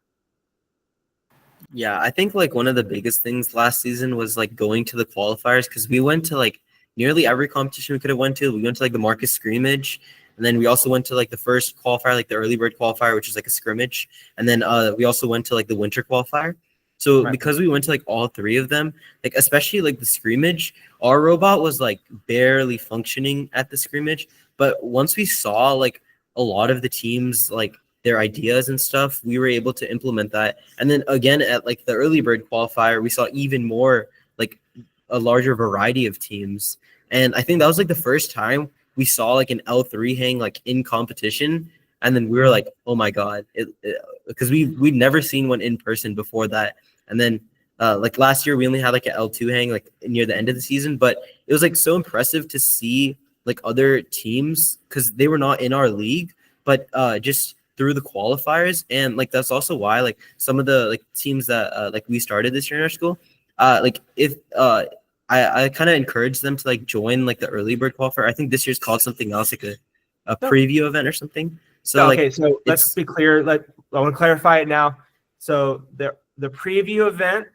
Yeah, I think like one of the biggest things last season was like going to the qualifiers, because we went to like nearly every competition we could have went to. We went to like the Marcus scrimmage, and then we also went to like the first qualifier, like the early bird qualifier, which is like a scrimmage, and then we also went to like the winter qualifier. So Right. Because we went to like all 3 of them, like especially like the scrimmage, our robot was like barely functioning at the scrimmage. But once we saw like a lot of the teams, like their ideas and stuff, we were able to implement that. And then again, at like the early bird qualifier, we saw even more, like a larger variety of teams. And I think that was like the first time we saw like an L3 hang like in competition. And then we were like, oh my God, because we'd never seen one in person before that. And then like last year, we only had like an L2 hang like near the end of the season, but it was like so impressive to see like other teams, because they were not in our league, but just through the qualifiers. And like that's also why like some of the like teams that like we started this year in our school, like if I kind of encourage them to like join like the early bird qualifier. I think this year's called something else, like a preview event or something. So okay, like, so let's be clear. I want to clarify it now. So the preview event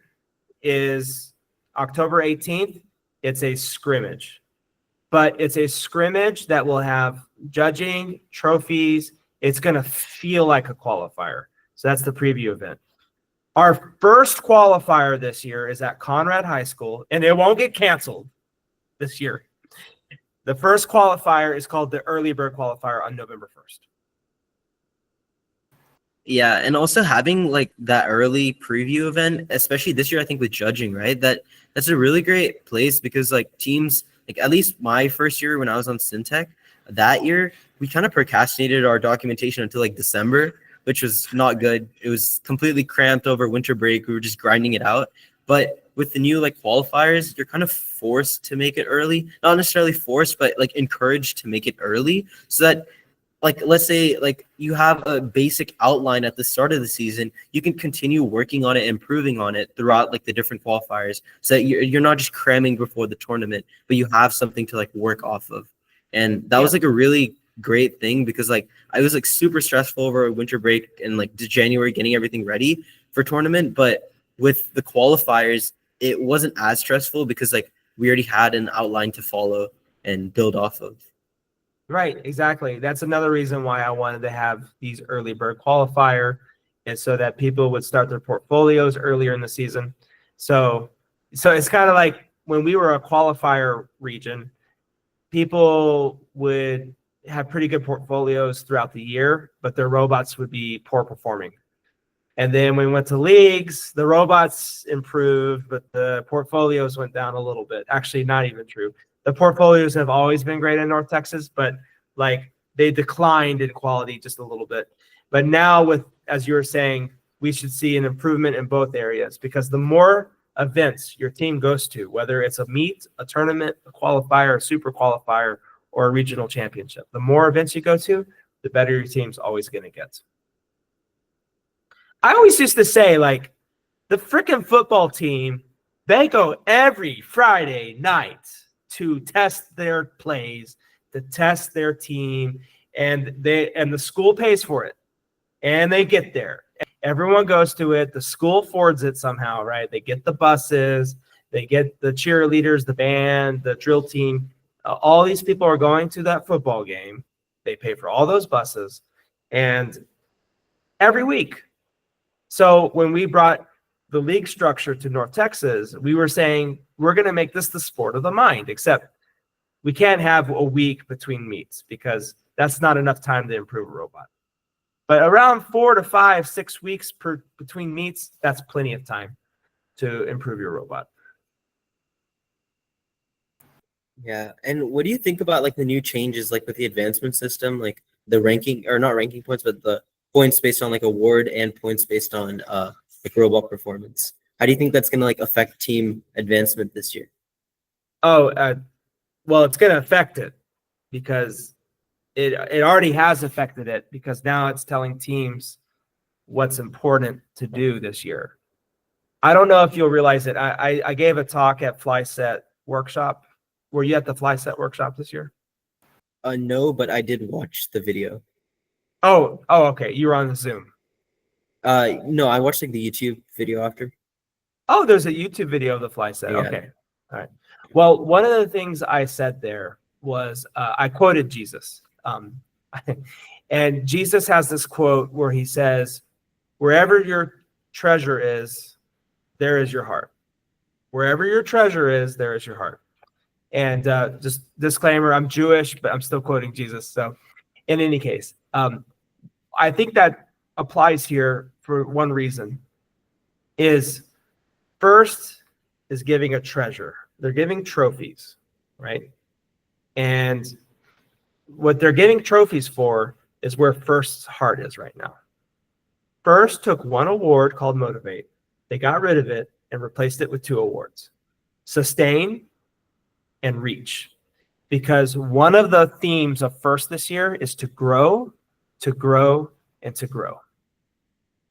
is October 18th. It's a scrimmage, but it's a scrimmage that will have judging, trophies. It's going to feel like a qualifier. So that's the preview event. Our first qualifier this year is at Conrad High School, and it won't get canceled this year. The first qualifier is called the Early Bird Qualifier on November 1st. Yeah, and also having like that early preview event, especially this year, I think with judging, right? That's a really great place, because like teams, like at least my first year when I was on Syntech, that year we kind of procrastinated our documentation until like December, which was not good. It was completely cramped over winter break. We were just grinding it out. But with the new like qualifiers, you're kind of forced to make it early. Not necessarily forced, but like encouraged to make it early, so that like, let's say like you have a basic outline at the start of the season, you can continue working on it, improving on it throughout like the different qualifiers, so that you're not just cramming before the tournament, but you have something to like work off of. And that was like a really great thing, because like I was like super stressful over winter break and like January getting everything ready for tournament. But with the qualifiers, it wasn't as stressful, because like we already had an outline to follow and build off of. Right, exactly. That's another reason why I wanted to have these early bird qualifier, and so that people would start their portfolios earlier in the season. So it's kind of like when we were a qualifier region, people would have pretty good portfolios throughout the year, but their robots would be poor performing. And then when we went to leagues, the robots improved, but the portfolios went down a little bit. Actually, not even true. The portfolios have always been great in North Texas, but like they declined in quality just a little bit. But now with, as you were saying, we should see an improvement in both areas, because the more events your team goes to, whether it's a meet, a tournament, a qualifier, a super qualifier, or a regional championship, the more events you go to, the better your team's always going to get. I always used to say, like, the freaking football team, they go every Friday night to test their plays, to test their team, and the school pays for it, and they get there. Everyone goes to it. The school affords it somehow, right? They get the buses, they get the cheerleaders, the band, the drill team. All these people are going to that football game. They pay for all those buses, and every week. So when we brought the league structure to North Texas, we were saying we're going to make this the sport of the mind, except we can't have a week between meets, because that's not enough time to improve a robot. But around 4 to 5, 6 weeks between meets, that's plenty of time to improve your robot. Yeah. And what do you think about like the new changes, like with the advancement system, like the ranking, or not ranking points, but the points based on like award and points based on like robot performance? How do you think that's going to like affect team advancement this year? Oh, well, it's going to affect it, because it already has affected it, because now it's telling teams what's important to do this year. I don't know if you'll realize it. I gave a talk at FlySet Workshop. Were you at the FlySet Workshop this year? No, but I did watch the video. Oh, okay. You were on the Zoom. No, I watched like the YouTube video after. Oh, there's a YouTube video of the FlySet. Yeah. Okay. All right. Well, one of the things I said there was I quoted Jesus. And Jesus has this quote where he says, "Wherever your treasure is, there is your heart. Wherever your treasure is, there is your heart." And just disclaimer, I'm Jewish, but I'm still quoting Jesus. So in any case, I think that applies here for one reason. Is first is giving a treasure. They're giving trophies, right? And what they're giving trophies for is where First's heart is right now. First took one award called Motivate. They got rid of it and replaced it with 2 awards, Sustain and Reach. Because one of the themes of First this year is to grow, to grow, and to grow.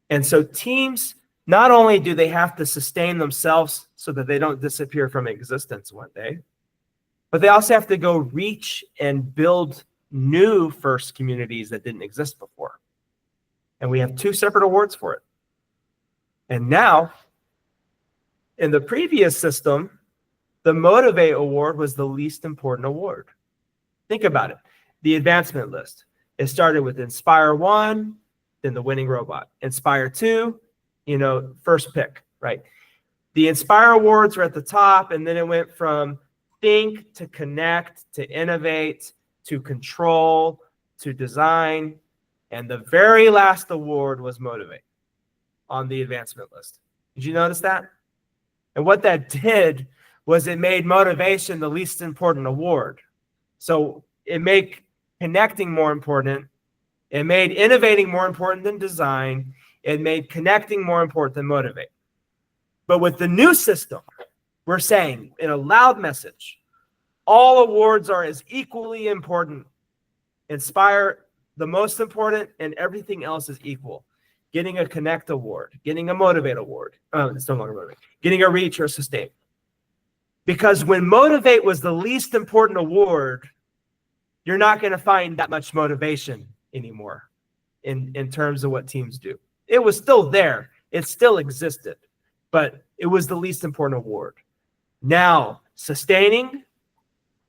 And so teams, not only do they have to sustain themselves so that they don't disappear from existence one day, but they also have to go reach and build new First communities that didn't exist before. And we have 2 separate awards for it. And now, in the previous system, the Motivate Award was the least important award. Think about it. The advancement list. It started with Inspire 1, then the winning robot. Inspire 2, first pick, right? The Inspire Awards were at the top, and then it went from think to connect to innovate to control to design. And the very last award was Motivate on the advancement list. Did you notice that? And what that did was it made motivation the least important award. So it made connecting more important. It made innovating more important than design. It made connecting more important than motivate. But with the new system, we're saying in a loud message, all awards are as equally important. Inspire the most important, and everything else is equal. Getting a Connect award, getting a Motivate award. It's no longer Motivate. Getting a Reach or Sustain. Because when Motivate was the least important award, you're not going to find that much motivation anymore in terms of what teams do. It was still there. It still existed, but it was the least important award. Now, sustaining,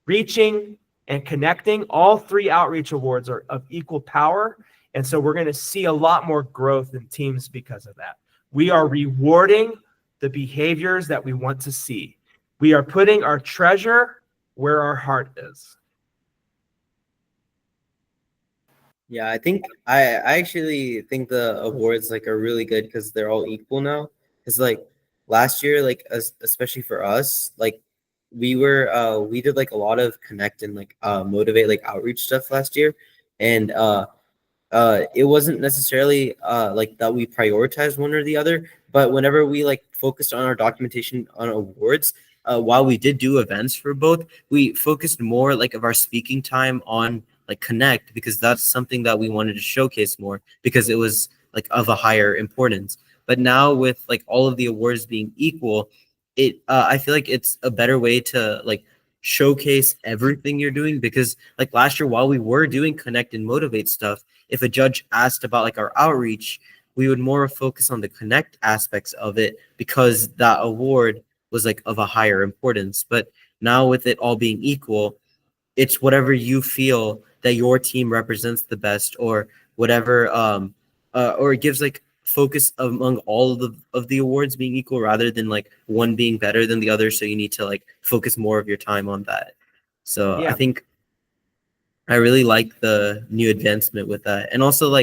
reaching, and connecting, all 3 outreach awards are of equal power. And so we're going to see a lot more growth in teams because of that. We are rewarding the behaviors that we want to see. We are putting our treasure where our heart is. Yeah, I actually think the awards are really good because they're all equal now. Because last year, especially for us, we did a lot of connect and motivate outreach stuff last year, and it wasn't necessarily that we prioritized one or the other, but whenever we focused on our documentation on awards, while we did do events for both, we focused more of our speaking time on connect, because that's something that we wanted to showcase more because it was of a higher importance. But now with all of the awards being equal, I feel it's a better way to showcase everything you're doing, because last year while we were doing connect and motivate stuff, if a judge asked about our outreach, we would more focus on the connect aspects of it because that award was of a higher importance. But now with it all being equal, it's whatever you feel that your team represents the best, or whatever, or it gives focus among all of the awards being equal rather than one being better than the other. So you need to focus more of your time on that. So yeah. I think I really like the new advancement with that. And also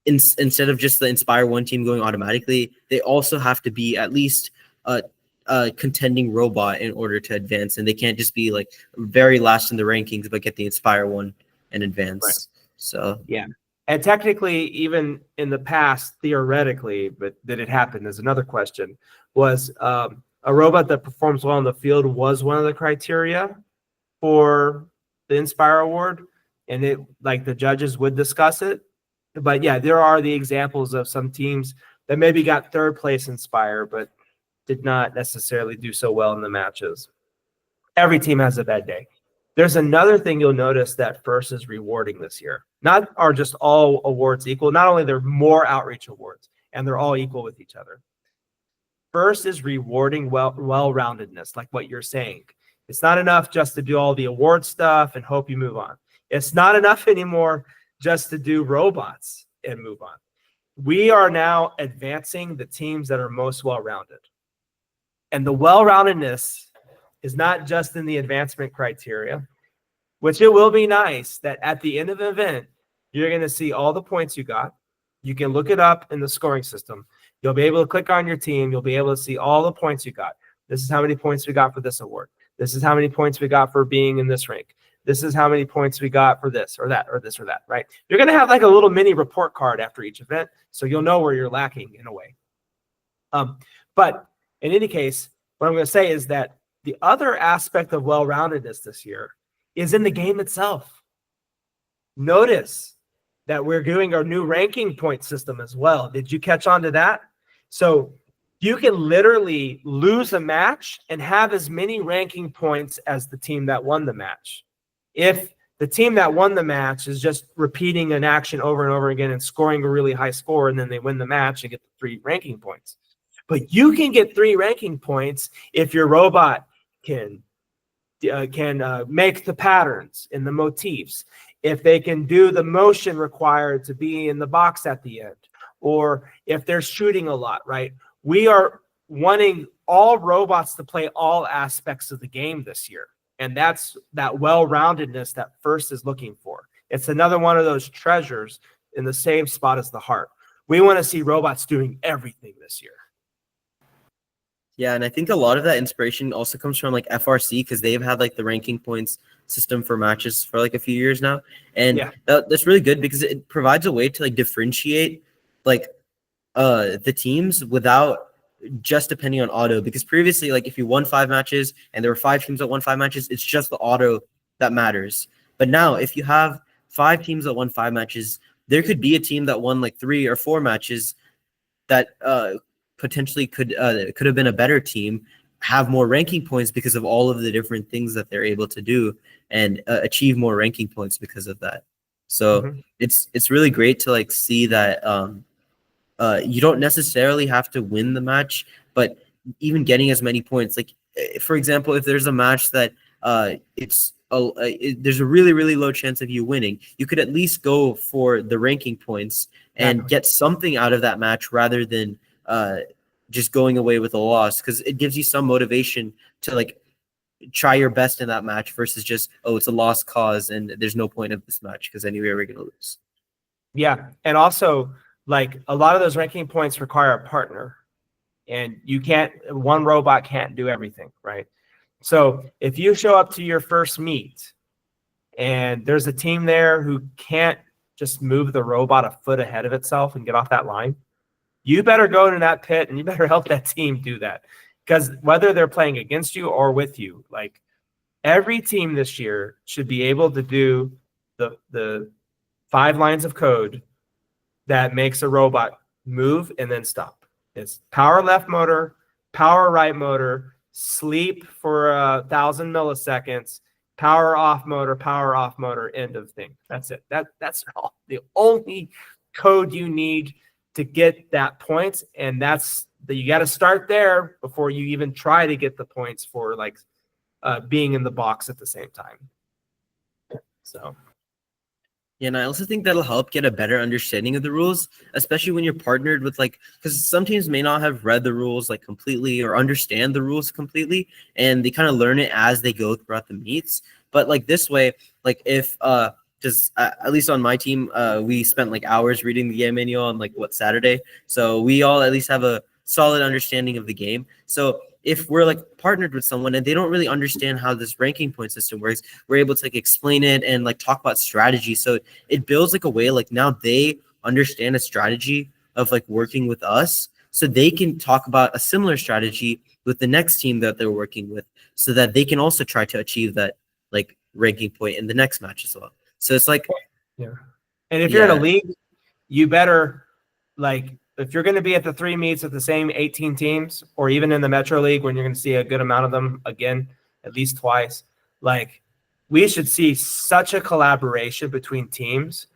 instead of just the Inspire 1 team going automatically, they also have to be at least a contending robot in order to advance, and they can't just be very last in the rankings but get the Inspire 1 and advance. Right. So yeah. And technically, even in the past, theoretically, but did it happen is another question, was a robot that performs well in the field was one of the criteria for the Inspire Award, and it the judges would discuss it. But yeah, there are the examples of some teams that maybe got 3rd place Inspire, but did not necessarily do so well in the matches. Every team has a bad day. There's another thing you'll notice that First is rewarding this year. Not are just all awards equal. Not only there are more outreach awards, and they're all equal with each other. First is rewarding well-roundedness, like what you're saying. It's not enough just to do all the award stuff and hope you move on. It's not enough anymore just to do robots and move on. We are now advancing the teams that are most well-rounded. And the well-roundedness is not just in the advancement criteria, which it will be nice that at the end of the event, you're going to see all the points you got. You can look it up in the scoring system. You'll be able to click on your team. You'll be able to see all the points you got. This is how many points we got for this award. This is how many points we got for being in this rank. This is how many points we got for this or that or this or that, right? You're going to have like a little mini report card after each event, so you'll know where you're lacking in a way. But in any case, what I'm going to say is that the other aspect of well-roundedness this year is in the game itself. Notice that we're doing our new ranking point system as well. Did you catch on to that? So you can literally lose a match and have as many ranking points as the team that won the match. If the team that won the match is just repeating an action over and over again and scoring a really high score, and then they win the match and get the 3 ranking points. But you can get 3 ranking points if your robot can make the patterns and the motifs, if they can do the motion required to be in the box at the end, or if they're shooting a lot, right? We are wanting all robots to play all aspects of the game this year. And that's that well-roundedness that FIRST is looking for. It's another one of those treasures in the same spot as the heart. We want to see robots doing everything this year. Yeah, and I think a lot of that inspiration also comes from like FRC, because they've had like the ranking points system for matches for like a few years now. And that's really good because it provides a way to like differentiate like the teams without just depending on auto. Because previously, like if you won 5 matches and there were 5 teams that won 5 matches, it's just the auto that matters. But now if you have 5 teams that won 5 matches, there could be a team that won like 3 or 4 matches that potentially could have been a better team, have more ranking points because of all of the different things that they're able to do, and achieve more ranking points because of that. So it's really great to like see that you don't necessarily have to win the match, but even getting as many points, like for example, if there's a match that there's a really, really low chance of you winning, you could at least go for the ranking points and get something out of that match rather than just going away with a loss, because it gives you some motivation to like try your best in that match versus just, oh, it's a lost cause and there's no point of this match because anyway we're going to lose. Yeah, and also like a lot of those ranking points require a partner, and one robot can't do everything, right? So if you show up to your first meet and there's a team there who can't just move the robot a foot ahead of itself and get off that line, you better go into that pit and you better help that team do that. Because whether they're playing against you or with you, like every team this year should be able to do the 5 lines of code that makes a robot move and then stop. It's power left motor, power right motor, sleep for 1,000 milliseconds, power off motor, end of thing. That's it. That's all. The only code you need to get that points, and you got to start there before you even try to get the points for like being in the box at the same time. So yeah, and I also think that'll help get a better understanding of the rules, especially when you're partnered with like, because some teams may not have read the rules like completely or understand the rules completely, and they kind of learn it as they go throughout the meets. But like this way, like if just at least on my team, we spent like hours reading the game manual on like Saturday, so we all at least have a solid understanding of the game. So if we're like partnered with someone and they don't really understand how this ranking point system works, we're able to like explain it and like talk about strategy. So it builds like a way like now they understand a strategy of like working with us, so they can talk about a similar strategy with the next team that they're working with, so that they can also try to achieve that like ranking point in the next match as well. So it's like, yeah. And if you're in a league, you better like, if you're going to be at the 3 meets of the same 18 teams, or even in the Metro League when you're going to see a good amount of them again, at least twice, like we should see such a collaboration between teams.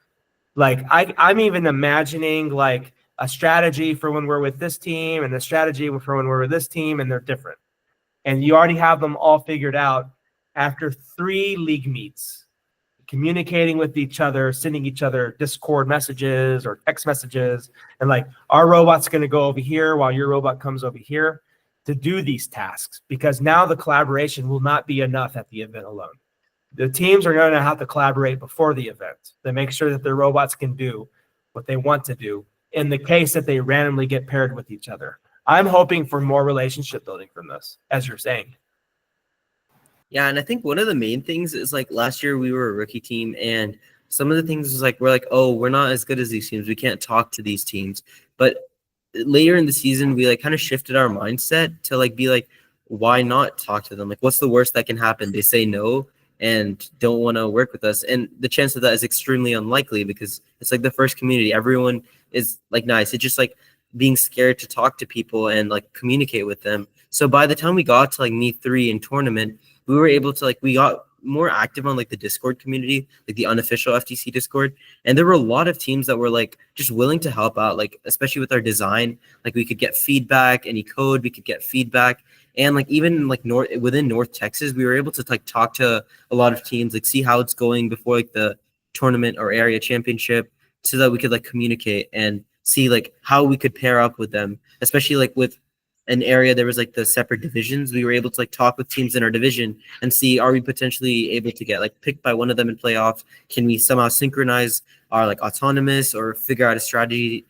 Like I'm even imagining like a strategy for when we're with this team and a strategy for when we're with this team, and they're different. And you already have them all figured out after 3 league meets, communicating with each other, sending each other Discord messages or text messages, and like our robot's going to go over here while your robot comes over here to do these tasks, because now the collaboration will not be enough at the event alone. The teams are going to have to collaborate before the event to make sure that their robots can do what they want to do in the case that they randomly get paired with each other. I'm hoping for more relationship building from this, as you're saying. Yeah, and I think one of the main things is like last year we were a rookie team, and some of the things is like we're like, oh, we're not as good as these teams. We can't talk to these teams. But later in the season, we like kind of shifted our mindset to like be like, why not talk to them? Like, what's the worst that can happen? They say no and don't want to work with us. And the chance of that is extremely unlikely because it's like the first community. Everyone is like nice. It's just like being scared to talk to people and like communicate with them. So by the time we got to like meet 3 in tournament, we were able to like, we got more active on like the Discord community, like the unofficial FTC Discord. And there were a lot of teams that were like just willing to help out, like especially with our design. Like we could get feedback, any code, we could get feedback. And like even like within North Texas, we were able to like talk to a lot of teams, like see how it's going before like the tournament or area championship, so that we could like communicate and see like how we could pair up with them, especially like with an area there was like the separate divisions. We were able to like talk with teams in our division and see, are we potentially able to get like picked by one of them in playoff? Can we somehow synchronize our like autonomous or figure out a strategy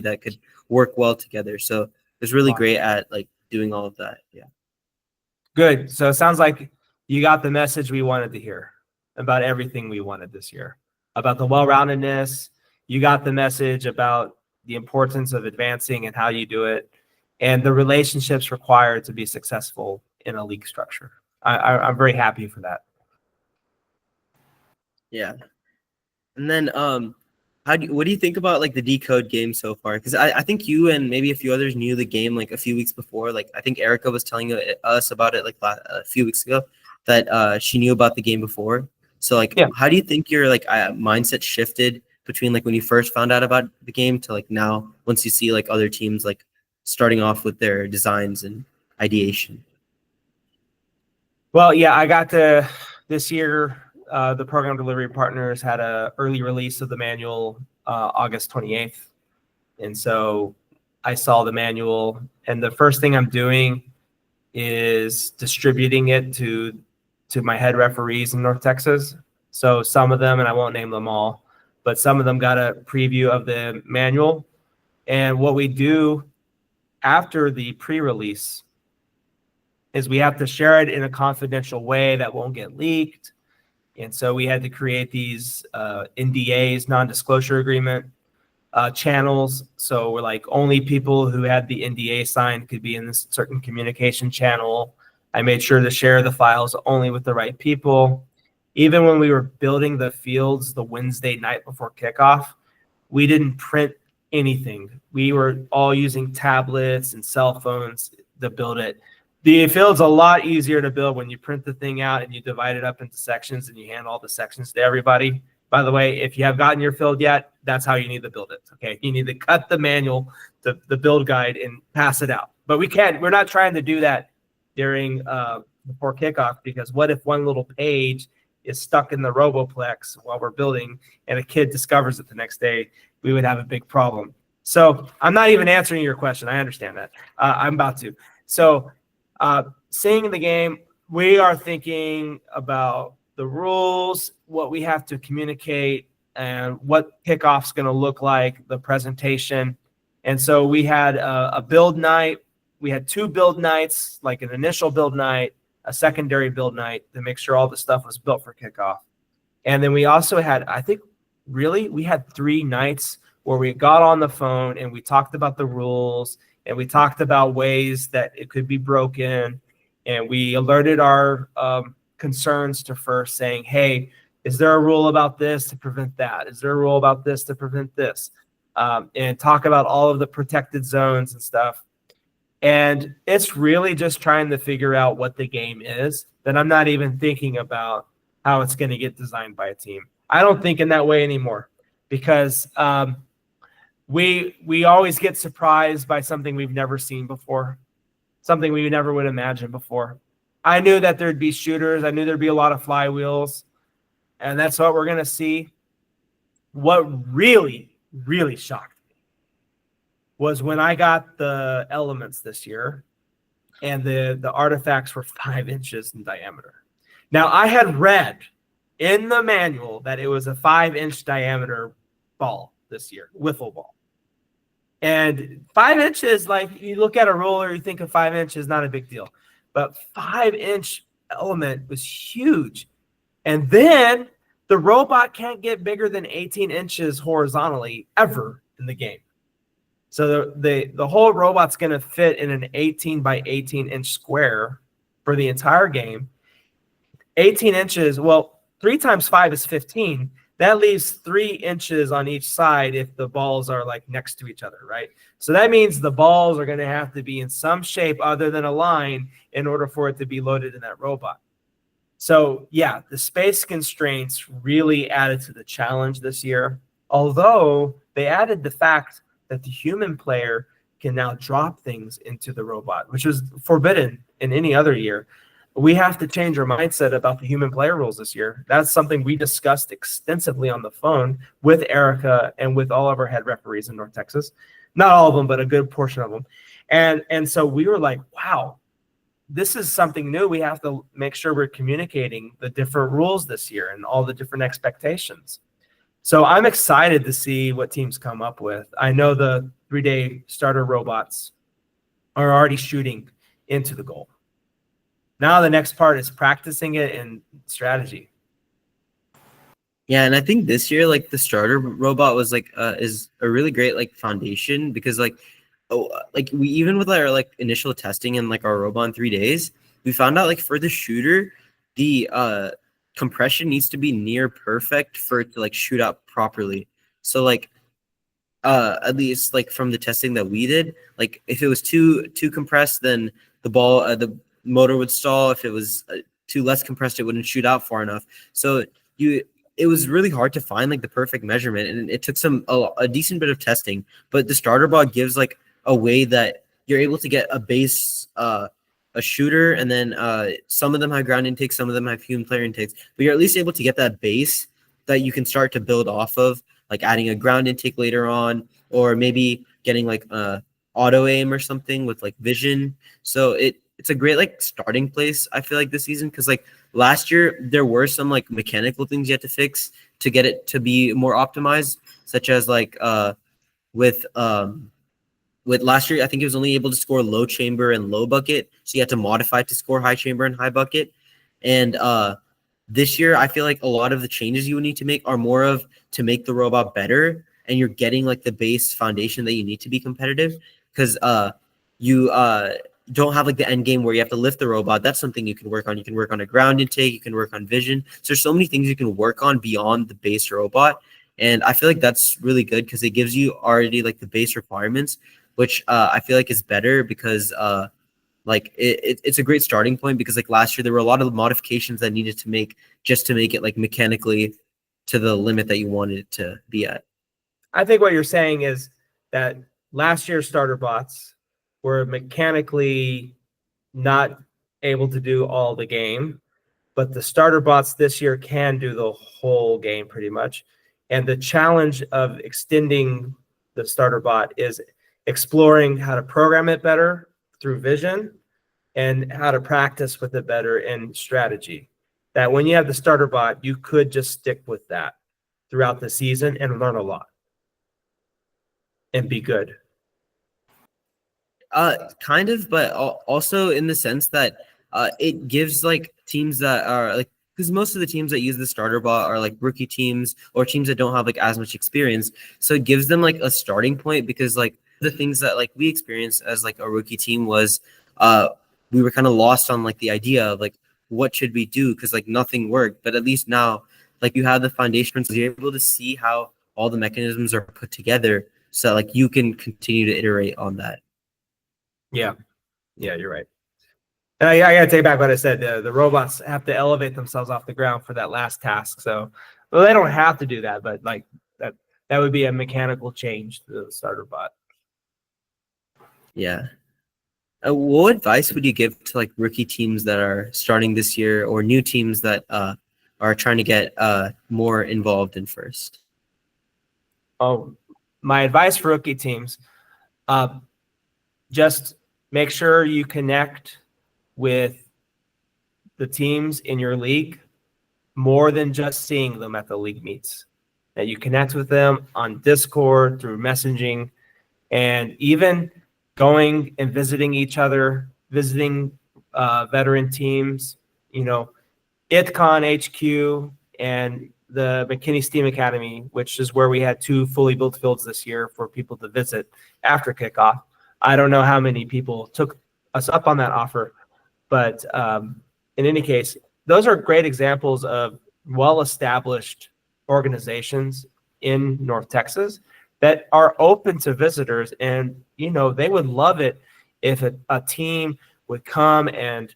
that could work well together? So it was really great at like doing all of that. Yeah. Good. So it sounds like you got the message we wanted to hear about everything we wanted this year, about the well-roundedness. You got the message about the importance of advancing and how you do it, and the relationships required to be successful in a league structure. I'm very happy for that. Yeah. And then what do you think about like the Decode game so far? Because I think you and maybe a few others knew the game like a few weeks before. Like I think Erica was telling us about it like a few weeks ago, that she knew about the game before. So like, yeah. How do you think your like mindset shifted between like when you first found out about the game to like now, once you see like other teams like starting off with their designs and ideation? Well, yeah, I got to this year. The program delivery partners had an early release of the manual August 28th. And so I saw the manual, and the first thing I'm doing is distributing it to my head referees in North Texas. So some of them, and I won't name them all, but some of them got a preview of the manual. And what we do after the pre-release is we have to share it in a confidential way that won't get leaked. And so we had to create these NDAs, non-disclosure agreement channels. So we're like, only people who had the NDA signed could be in this certain communication channel. I made sure to share the files only with the right people. Even when we were building the fields the Wednesday night before kickoff, we didn't print anything. We were all using tablets and cell phones to build it. The field's a lot easier to build when you print the thing out and you divide it up into sections and you hand all the sections to everybody. By the way, if you have gotten your field yet, that's how you need to build it. Okay, you need to cut the manual, the build guide, and pass it out. But we're not trying to do that during before kickoff, because what if one little page is stuck in the Roboplex while we're building and a kid discovers it the next day? We would have a big problem. So I'm not even answering your question. I understand that. I'm about to. So seeing the game, we are thinking about the rules, what we have to communicate, and what kickoff's going to look like, the presentation. And so we had a build night. We had 2 build nights, like an initial build night, a secondary build night, to make sure all the stuff was built for kickoff. And then we also had, we had 3 nights where we got on the phone and we talked about the rules, and we talked about ways that it could be broken. And we alerted our concerns to first, saying, hey, is there a rule about this to prevent that? Is there a rule about this to prevent this? And talk about all of the protected zones and stuff. And it's really just trying to figure out what the game is. Then I'm not even thinking about how it's going to get designed by a team. I don't think in that way anymore, because we always get surprised by something we've never seen before, something we never would imagine before. I knew that there'd be shooters. I knew there'd be a lot of flywheels, and that's what we're going to see. What really, really shocked me was when I got the elements this year, and the artifacts were 5 inches in diameter. Now, I had read in the manual that it was a 5-inch diameter ball this year, wiffle ball. And 5 inches, like you look at a roller, you think of 5 inches, not a big deal. But 5-inch element was huge. And then the robot can't get bigger than 18 inches horizontally ever in the game. So the whole robot's going to fit in an 18 by 18 inch square for the entire game. 18 inches, well, 3 times 5 is 15. That leaves 3 inches on each side if the balls are like next to each other, right? So that means the balls are going to have to be in some shape other than a line in order for it to be loaded in that robot. So yeah, the space constraints really added to the challenge this year, although they added the fact that the human player can now drop things into the robot, which was forbidden in any other year. We have to change our mindset about the human player rules this year. That's something we discussed extensively on the phone with Erica and with all of our head referees in North Texas. Not all of them, but a good portion of them. And so we were like, wow, this is something new. We have to make sure we're communicating the different rules this year and all the different expectations. So I'm excited to see what teams come up with. I know the 3-day starter robots are already shooting into the goal. Now the next part is practicing it in strategy. Yeah, and I think this year, like the starter robot was like is a really great like foundation, because like we, even with our like initial testing and like our robot in 3 days, we found out like for the shooter, the compression needs to be near perfect for it to like shoot out properly. So like at least like from the testing that we did, like if it was too compressed, then the ball the motor would stall. If it was too less compressed, it wouldn't shoot out far enough. So it was really hard to find like the perfect measurement, and it took a decent bit of testing. But the starter bot gives like a way that you're able to get a base a shooter, and then some of them have ground intakes, some of them have human player intakes, but you're at least able to get that base that you can start to build off of, like adding a ground intake later on, or maybe getting like auto aim or something with like vision. So it's a great like starting place, I feel like, this season, because like last year there were some like mechanical things you had to fix to get it to be more optimized, such as like with last year, I think it was only able to score low chamber and low bucket, so you had to modify it to score high chamber and high bucket. And this year, I feel like a lot of the changes you would need to make are more of to make the robot better, and you're getting like the base foundation that you need to be competitive, because you don't have like the end game where you have to lift the robot. That's something you can work on. You can work on a ground intake, you can work on vision. So there's so many things you can work on beyond the base robot. And I feel like that's really good because it gives you already like the base requirements, which I feel like is better because like it's a great starting point, because like last year there were a lot of modifications that needed to make just to make it like mechanically to the limit that you wanted it to be at. I think what you're saying is that last year's starter bots were mechanically not able to do all the game, but the starter bots this year can do the whole game pretty much. And the challenge of extending the starter bot is exploring how to program it better through vision and how to practice with it better in strategy. That when you have the starter bot, you could just stick with that throughout the season and learn a lot and be good. Kind of, but also in the sense that it gives like teams that are like, because most of the teams that use the starter bot are like rookie teams or teams that don't have like as much experience. So it gives them like a starting point, because like the things that like we experienced as like a rookie team was we were kind of lost on like the idea of like what should we do, because like nothing worked. But at least now like you have the foundation, so you're able to see how all the mechanisms are put together, so like you can continue to iterate on that. Yeah, you're right. And I got to take back what I said. The robots have to elevate themselves off the ground for that last task. So, well, they don't have to do that, but like that would be a mechanical change to the starter bot. Yeah. What advice would you give to like rookie teams that are starting this year, or new teams that are trying to get more involved in first? Oh, my advice for rookie teams, just make sure you connect with the teams in your league more than just seeing them at the league meets. That you connect with them on Discord, through messaging, and even going and visiting each other, visiting veteran teams, ITCON HQ and the McKinney STEAM Academy, which is where we had 2 fully built fields this year for people to visit after kickoff. I don't know how many people took us up on that offer, but in any case, those are great examples of well-established organizations in North Texas that are open to visitors. And, they would love it if a team would come and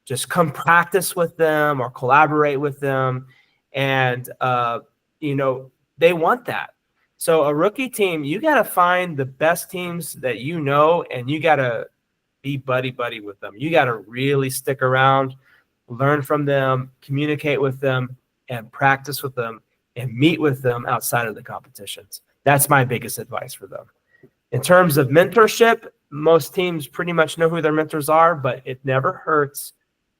just come practice with them or collaborate with them. And, they want that. So a rookie team, you got to find the best teams that and you got to be buddy with them. You got to really stick around, learn from them, communicate with them, and practice with them and meet with them outside of the competitions. That's my biggest advice for them. In terms of mentorship, most teams pretty much know who their mentors are, but it never hurts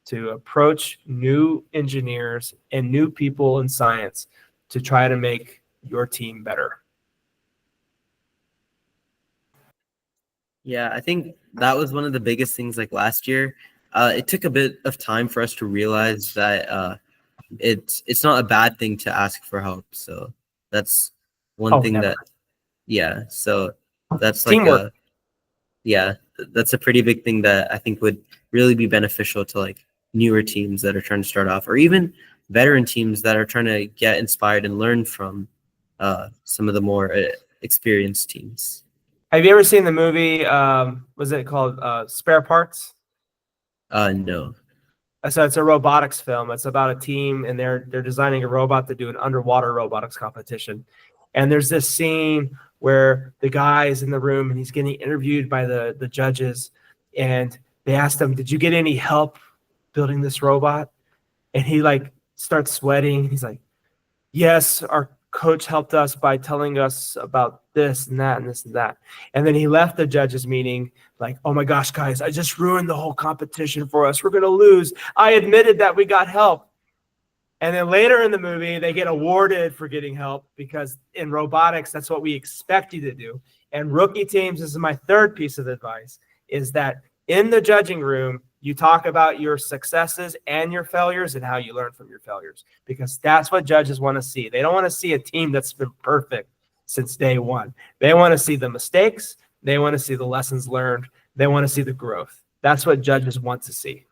to approach new engineers and new people in science to try to make your team better. Yeah, I think that was one of the biggest things like last year. It took a bit of time for us to realize that it's not a bad thing to ask for help. So that's one thing never. So that's Teamwork. that's a pretty big thing that I think would really be beneficial to like newer teams that are trying to start off, or even veteran teams that are trying to get inspired and learn from some of the more experienced teams. Have you ever seen the movie, was it called Spare Parts? No. So it's a robotics film. It's about a team, and they're designing a robot to do an underwater robotics competition. And there's this scene where the guy is in the room and he's getting interviewed by the judges, and they asked him, "Did you get any help building this robot?" And he starts sweating. He's like, "Yes, our coach helped us by telling us about this and that and this and that." And then he left the judges meeting like, "Oh my gosh, guys, I just ruined the whole competition for us. We're going to lose. I admitted that we got help." And then later in the movie, they get awarded for getting help, because in robotics, that's what we expect you to do. And rookie teams, this is my third piece of advice, is that in the judging room, you talk about your successes and your failures and how you learn from your failures, because that's what judges want to see. They don't want to see a team that's been perfect since day one. They want to see the mistakes. They want to see the lessons learned. They want to see the growth. That's what judges want to see.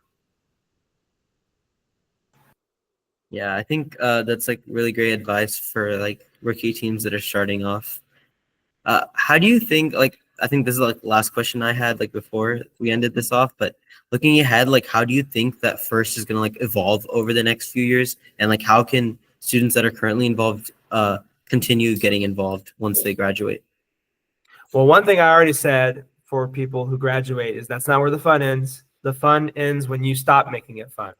Yeah, I think that's like really great advice for like rookie teams that are starting off. How do you think, like, I think this is like the last question I had like before we ended this off, but looking ahead, like, how do you think that FIRST is going to like evolve over the next few years? And like, how can students that are currently involved continue getting involved once they graduate? Well, one thing I already said for people who graduate is that's not where the fun ends. The fun ends when you stop making it fun.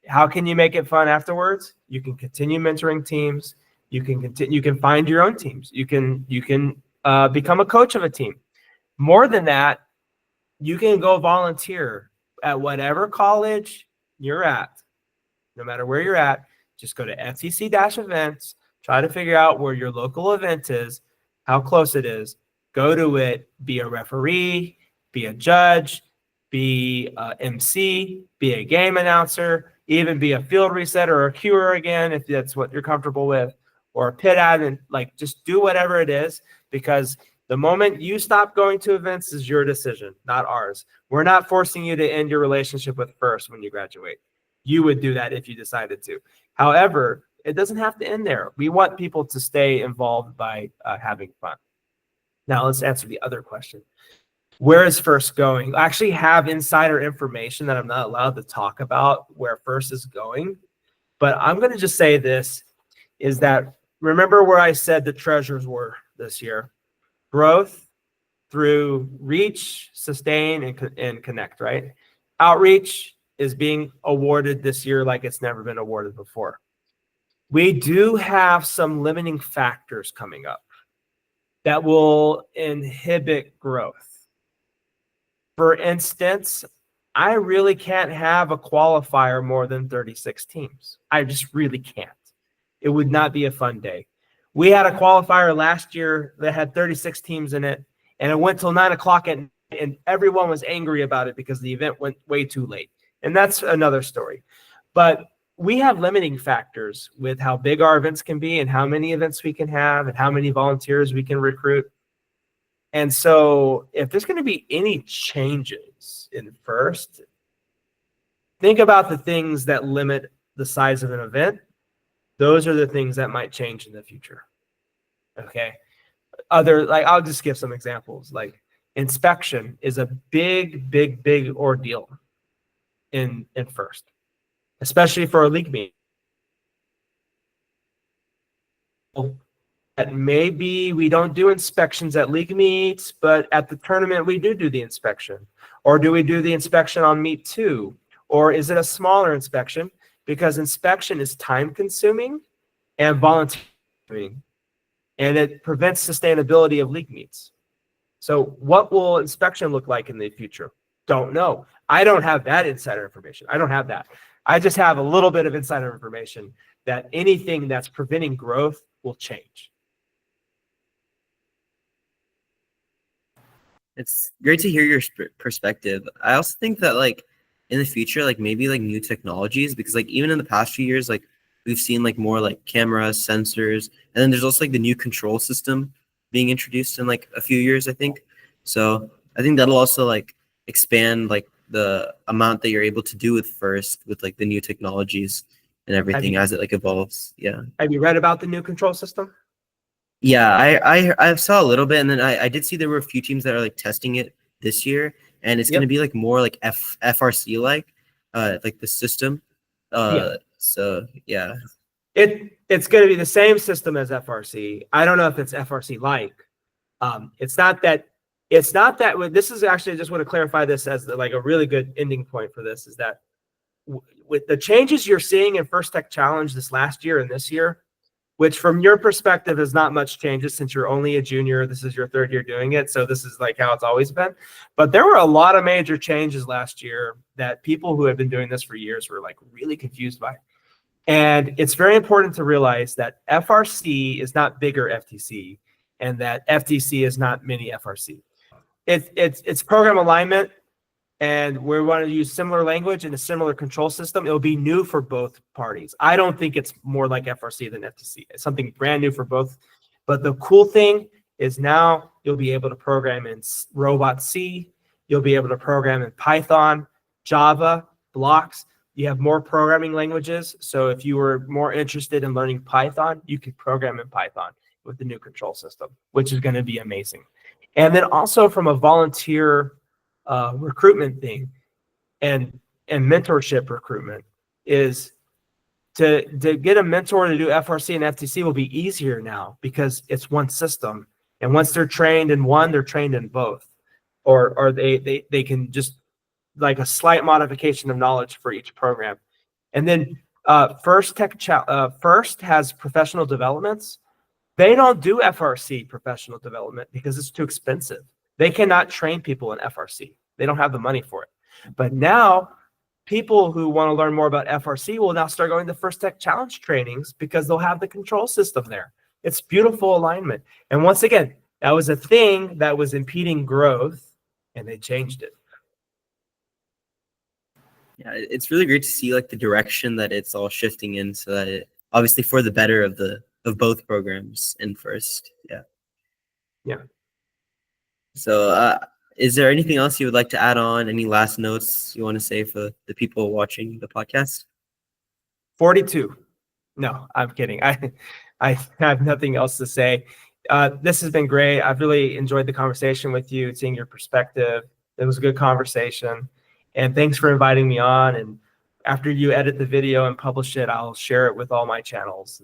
How can you make it fun afterwards? You can continue mentoring teams. You can find your own teams. You can become a coach of a team. More than that, you can go volunteer at whatever college you're at. No matter where you're at, just go to FTC-events, try to figure out where your local event is, how close it is, go to it, be a referee, be a judge, be a MC, be a game announcer, even be a field resetter or a queuer again, if that's what you're comfortable with, or a pit admin. Like, just do whatever it is, because the moment you stop going to events is your decision, not ours. We're not forcing you to end your relationship with FIRST when you graduate. You would do that if you decided to. However, it doesn't have to end there. We want people to stay involved by having fun. Now let's answer the other question. Where is FIRST going? I actually have insider information that I'm not allowed to talk about where FIRST is going, but I'm going to just say this, is that remember where I said the treasures were this year? Growth through reach, sustain, and connect, right? Outreach is being awarded this year like it's never been awarded before. We do have some limiting factors coming up that will inhibit growth. For instance, I really can't have a qualifier more than 36 teams. I just really can't. It would not be a fun day. We had a qualifier last year that had 36 teams in it, and it went till 9 o'clock at night, and everyone was angry about it because the event went way too late. And that's another story. But we have limiting factors with how big our events can be and how many events we can have and how many volunteers we can recruit. And so if there's going to be any changes in FIRST, think about the things that limit the size of an event. Those are the things that might change in the future. Okay. I'll just give some examples. Like inspection is a big ordeal in FIRST, especially for a league meeting. That maybe we don't do inspections at league meets, but at the tournament we do the inspection. Or do we do the inspection on meet 2? Or is it a smaller inspection? Because inspection is time consuming and volunteering, and it prevents sustainability of league meets. So what will inspection look like in the future? Don't know. I don't have that insider information. I don't have that. I just have a little bit of insider information that anything that's preventing growth will change. It's great to hear your perspective. I also think that like in the future, like maybe like new technologies, because like even in the past few years, like we've seen like more like cameras, sensors, and then there's also like the new control system being introduced in like a few years, I think. So I think that'll also like expand like the amount that you're able to do with FIRST with like the new technologies and everything as it like evolves. Yeah. Have you read about the new control system? Yeah, I saw a little bit, and then I did see there were a few teams that are like testing it this year, and it's going to be like more like FRC like the system. So yeah, it's going to be the same system as FRC. I don't know if it's FRC like. It's not that. This is actually, I just want to clarify this as like a really good ending point for this, is that with the changes you're seeing in First Tech Challenge this last year and this year, which from your perspective is not much changes since you're only a junior. This is your 3rd year doing it. So this is like how it's always been. But there were a lot of major changes last year that people who have been doing this for years were like really confused by. And it's very important to realize that FRC is not bigger FTC and that FTC is not mini FRC. It's program alignment, and we want to use similar language and a similar control system. It'll be new for both parties. I don't think it's more like FRC than FTC. It's something brand new for both. But the cool thing is now you'll be able to program in Robot C. You'll be able to program in Python, Java, blocks. You have more programming languages. So if you were more interested in learning Python, you could program in Python with the new control system, which is going to be amazing. And then also from a volunteer recruitment thing and mentorship recruitment is to get a mentor to do FRC and FTC will be easier now because it's one system. And once they're trained in one, they're trained in both. Or they can just like a slight modification of knowledge for each program. And then FIRST has professional developments. They don't do FRC professional development because it's too expensive. They cannot train people in FRC. They don't have the money for it. But now people who want to learn more about FRC will now start going to First Tech Challenge trainings because they'll have the control system there. It's beautiful alignment. And once again, that was a thing that was impeding growth, and they changed it. Yeah, it's really great to see like the direction that it's all shifting in, so that it obviously for the better of both programs in FIRST. Yeah. So is there anything else you would like to add on? Any last notes you want to say for the people watching the podcast? 42. No, I'm kidding. I have nothing else to say. This has been great. I've really enjoyed the conversation with you, seeing your perspective. It was a good conversation. And thanks for inviting me on. And after you edit the video and publish it, I'll share it with all my channels.